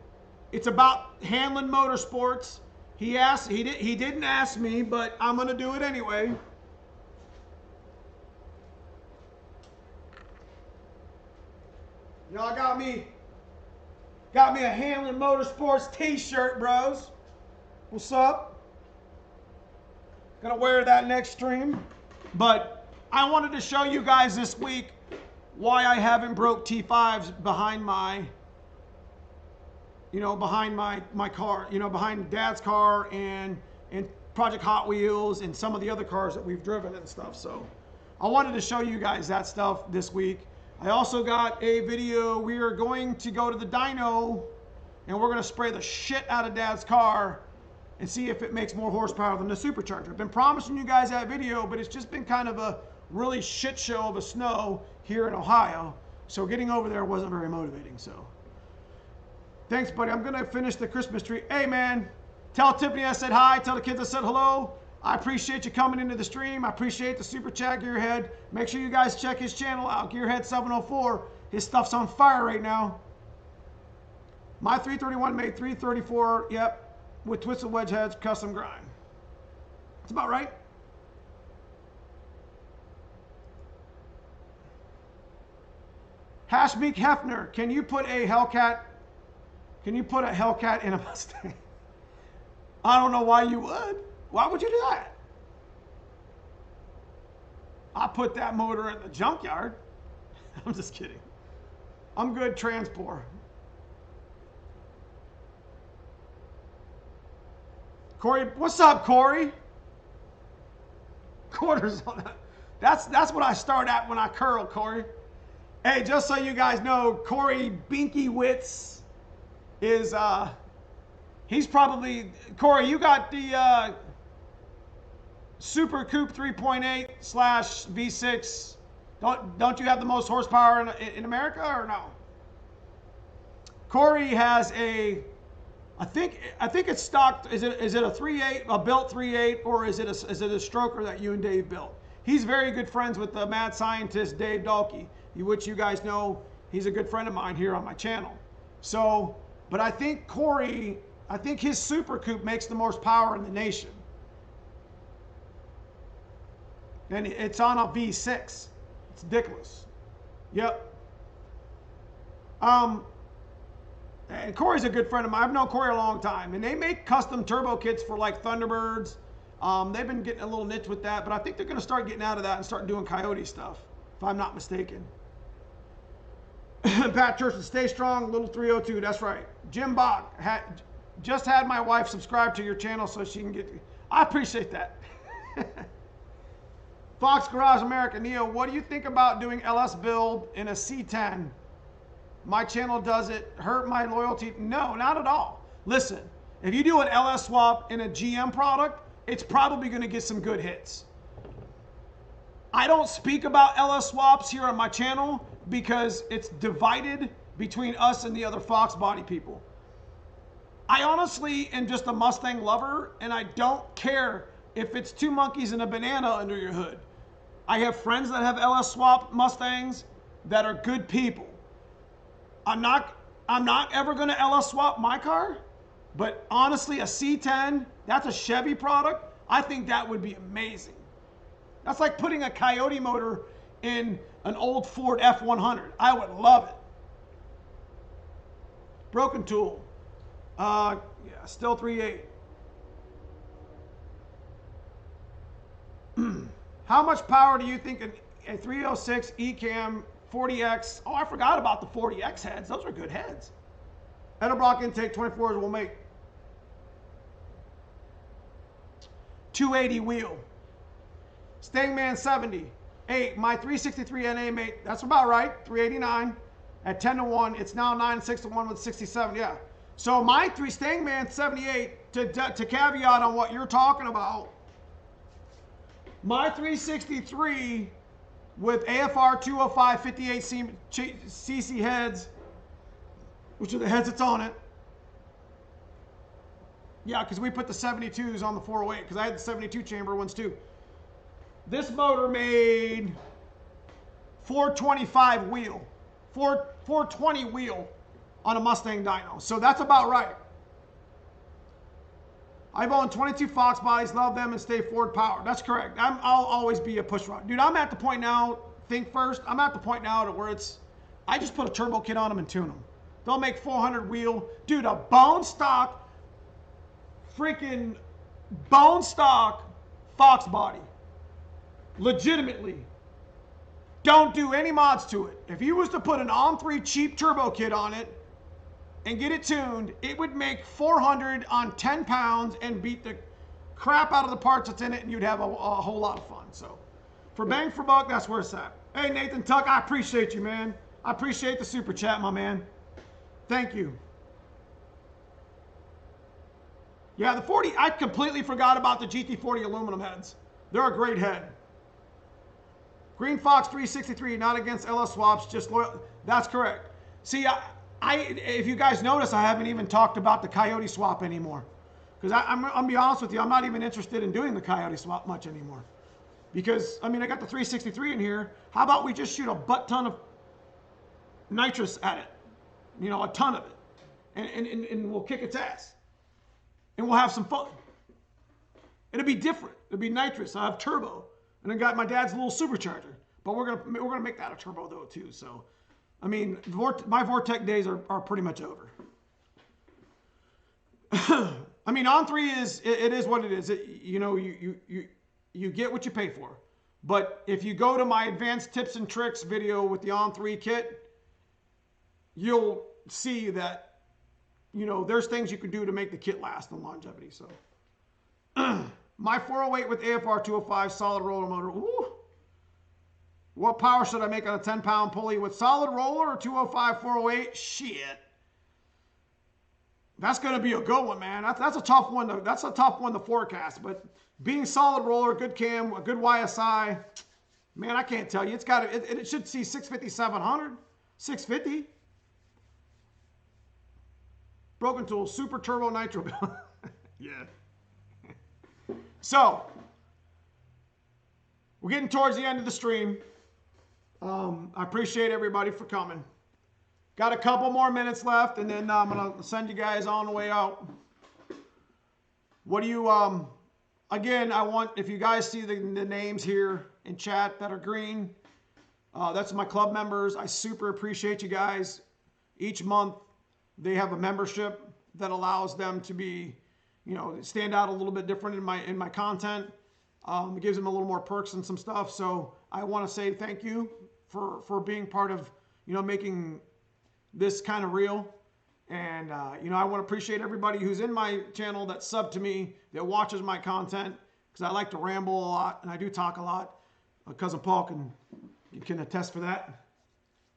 it's about Handling Motorsports. He didn't ask me, but I'm gonna do it anyway. Y'all got me a Handling Motorsports t-shirt, bros. What's up? Gonna wear that next stream. But I wanted to show you guys this week why I haven't broke T5s behind my, behind my car, behind Dad's car and Project Hot Wheels and some of the other cars that we've driven and stuff. So I wanted to show you guys that stuff this week. I also got a video. We are going to go to the dyno and we're going to spray the shit out of Dad's car and see if it makes more horsepower than the supercharger. I've been promising you guys that video, but it's just been kind of a really shit show of a snow here in Ohio. So getting over there wasn't very motivating. So thanks, buddy. I'm going to finish the Christmas tree. Hey, man, tell Tiffany I said hi. Tell the kids I said hello. I appreciate you coming into the stream. I appreciate the super chat, Gearhead. Make sure you guys check his channel out, Gearhead 704. His stuff's on fire right now. My 331 made 334, yep, with twisted wedge heads, custom grind. That's about right. Hashmeek Hefner, can you put a Hellcat in a Mustang? I don't know why you would. Why would you do that? I put that motor in the junkyard. I'm just kidding. I'm good transport. Corey, what's up, Corey? Quarters on that. That's what I start at when I curl, Corey. Hey, just so you guys know, Corey Binky Witz is he's probably, Corey, you got the Super Coupe 3.8 / V6. Don't you have the most horsepower in America, or no? Corey has a, I think it's stocked. Is it a 3.8, a built 3.8, or is it a stroker that you and Dave built? He's very good friends with the mad scientist Dave Dahlke, which you guys know he's a good friend of mine here on my channel. So, but I think Corey, his Super Coupe makes the most power in the nation. And it's on a V6. It's ridiculous. Yep. And Corey's a good friend of mine. I've known Corey a long time. And they make custom turbo kits for like Thunderbirds. They've been getting a little niche with that, but I think they're going to start getting out of that and start doing Coyote stuff, if I'm not mistaken. Pat Church, stay strong, little 302. That's right. Jim Bach, just had my wife subscribe to your channel so she can get. I appreciate that. Fox Garage America, Neo, what do you think about doing LS build in a C10? My channel does it hurt my loyalty? No, not at all. Listen, if you do an LS swap in a GM product, it's probably going to get some good hits. I don't speak about LS swaps here on my channel because it's divided between us and the other Fox body people. I honestly am just a Mustang lover, and I don't care if it's two monkeys and a banana under your hood. I have friends that have LS swap Mustangs that are good people. I'm not ever going to LS swap my car, but honestly, a C10, that's a Chevy product. I think that would be amazing. That's like putting a Coyote motor in an old Ford F100. I would love it. Broken tool. Yeah, still 3.8. How much power do you think a 306 Ecamm 40X? Oh, I forgot about the 40X heads. Those are good heads. Edelbrock intake 24s will make 280 wheel. Stangman 70. Hey, my 363 NA mate, that's about right. 389 at 10-1. It's now 9-6-1 with 67. Yeah. So my Stangman 78, to caveat on what you're talking about, my 363 with AFR 205 58 cc heads, which are the heads that's on it. Yeah, because we put the 72s on the 408, because I had the 72 chamber ones too. This motor made 425 wheel, 420 wheel on a Mustang dyno. So that's about right. I've owned 22 Fox bodies, love them, and stay Ford powered. That's correct. I'll always be a push rod. Dude, I'm at the point now, think first, I'm at the point now to where I just put a turbo kit on them and tune them. They'll make 400 wheel. Dude, a bone stock, freaking bone stock Fox body. Legitimately. Don't do any mods to it. If you was to put an On3 cheap turbo kit on it and get it tuned, it would make 400 on 10 pounds and beat the crap out of the parts that's in it, and you'd have a whole lot of fun. So for bang for buck, that's where it's at. Hey, Nathan Tuck, I appreciate you, man. I appreciate the super chat, my man. Thank you. Yeah, the 40, I completely forgot about the GT40 aluminum heads. They're a great head. Green Fox 363, not against LS swaps, just loyal. That's correct. See, if you guys notice, I haven't even talked about the Coyote swap anymore. Because I'm going to be honest with you, I'm not even interested in doing the Coyote swap much anymore. Because, I mean, I got the 363 in here. How about we just shoot a butt ton of nitrous at it? You know, a ton of it. And we'll kick its ass. And we'll have some fun. It'll be different. It'll be nitrous. I'll have turbo. And I got my dad's little supercharger. But we're gonna make that a turbo though too. So, I mean, my Vortec days are pretty much over. I mean, On3 is what it is. You know, you get what you pay for. But if you go to my advanced tips and tricks video with the On3 kit, you'll see that, you know, there's things you can do to make the kit last and longevity. So, my 408 with AFR 205 solid roller motor. Ooh. What power should I make on a 10-pound pulley with solid roller or 205 408? Shit. That's going to be a good one, man. That's a tough one. That's a tough one to forecast. But being solid roller, good cam, a good YSI, man, I can't tell you. It's got it should see 650, 700, 650. Broken tool, super turbo nitro. Yeah. So, we're getting towards the end of the stream. I appreciate everybody for coming. Got a couple more minutes left, and then I'm going to send you guys on the way out. What do you, again, I want, if you guys see the names here in chat that are green, that's my club members. I super appreciate you guys. Each month, they have a membership that allows them to be, you know, stand out a little bit different in my content. It gives them a little more perks and some stuff. So I want to say thank you for being part of, you know, making this kind of real. And, you know, I want to appreciate everybody who's in my channel that sub to me, that watches my content, because I like to ramble a lot and I do talk a lot. Cousin Paul can attest for that.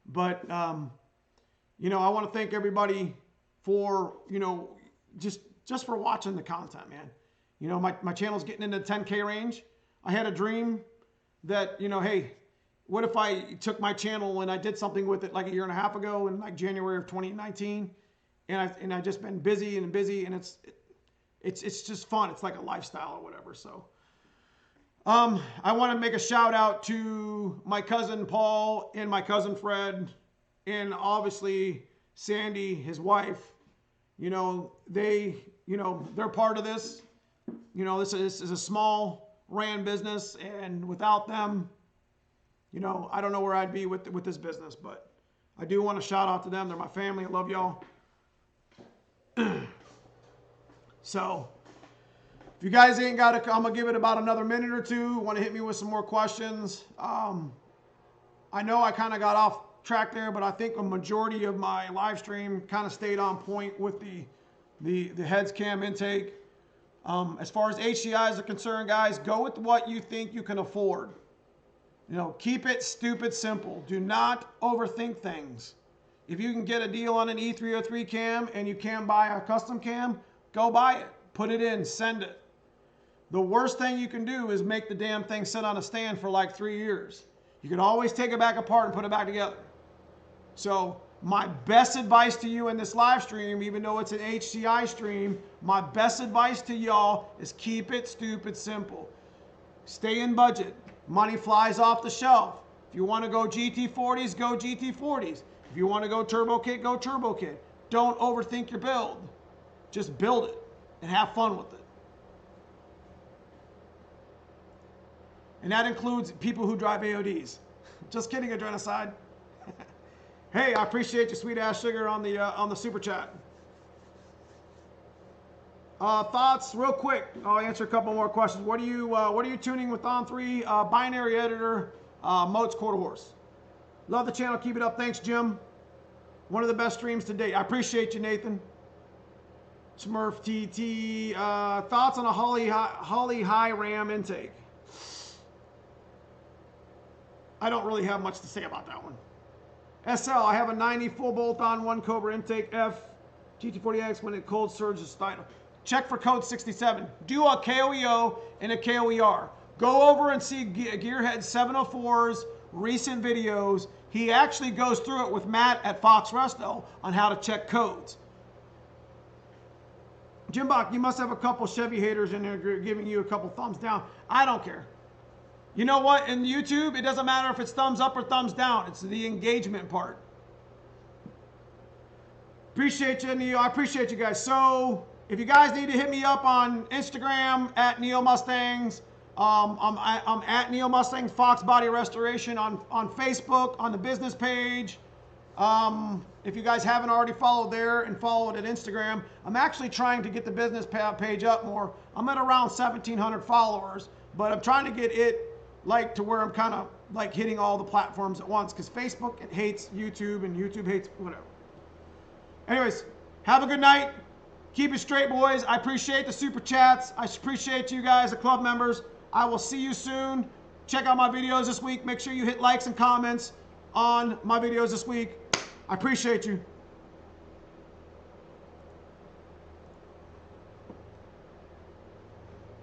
But, you know, I want to thank everybody for, you know, just for watching the content, man. You know, my channel's getting into the 10K range. I had a dream that, you know, hey, what if I took my channel and I did something with it like a year and a half ago in like January of 2019, and I've just been busy, and it's just fun. It's like a lifestyle or whatever. So, I want to make a shout out to my cousin Paul and my cousin Fred, and obviously Sandy, his wife. You know, they're part of this. You know, this is a small ran business, and without them, you know, I don't know where I'd be with this business, but I do want to shout out to them. They're my family. I love y'all. So, if you guys ain't got I'm going to give it about another minute or two. Want to hit me with some more questions. I know I kind of got off track there, but I think a majority of my live stream kind of stayed on point with the heads cam intake. As far as HCIs are concerned, guys, go with what you think you can afford. You know, keep it stupid simple. Do not overthink things. If you can get a deal on an E303 cam and you can't buy a custom cam, go buy it. Put it in, send it. The worst thing you can do is make the damn thing sit on a stand for like 3 years. You can always take it back apart and put it back together. So my best advice to you in this live stream, even though it's an HCI stream, my best advice to y'all is keep it stupid simple. Stay in budget. Money flies off the shelf. If you want to go GT40s, go GT40s. If you want to go turbo kit, go turbo kit. Don't overthink your build. Just build it and have fun with it. And that includes people who drive AODs. Just kidding, Adrenocide. Hey, I appreciate you, sweet ass sugar, on the super chat. Thoughts, real quick. I'll answer a couple more questions. What are you tuning with on 3 binary editor, Moats quarter horse? Love the channel. Keep it up. Thanks, Jim. One of the best streams to date. I appreciate you, Nathan. Smurf TT. Thoughts on a Holly High Ram intake? I don't really have much to say about that one. SL, I have a 90 full bolt-on 1 Cobra intake F GT40X when it cold surges style. Check for code 67. Do a KOEO and a KOER. Go over and see Gearhead 704's recent videos. He actually goes through it with Matt at Fox Resto on how to check codes. Jimbach, you must have a couple Chevy haters in there giving you a couple thumbs down. I don't care. You know what? In YouTube, it doesn't matter if it's thumbs up or thumbs down. It's the engagement part. Appreciate you, Neo. I appreciate you guys. So, if you guys need to hit me up on Instagram at Neomustangs, I'm at Neomustangs Fox Body Restoration on Facebook, on the business page. If you guys haven't already followed there and followed at Instagram, I'm actually trying to get the business page up more. I'm at around 1,700 followers, but I'm trying to get it like to where I'm kind of like hitting all the platforms at once, because Facebook, it hates YouTube and YouTube hates whatever. Anyways, have a good night. Keep it straight, boys. I appreciate the super chats. I appreciate you guys, the club members. I will see you soon. Check out my videos this week. Make sure you hit likes and comments on my videos this week. I appreciate you.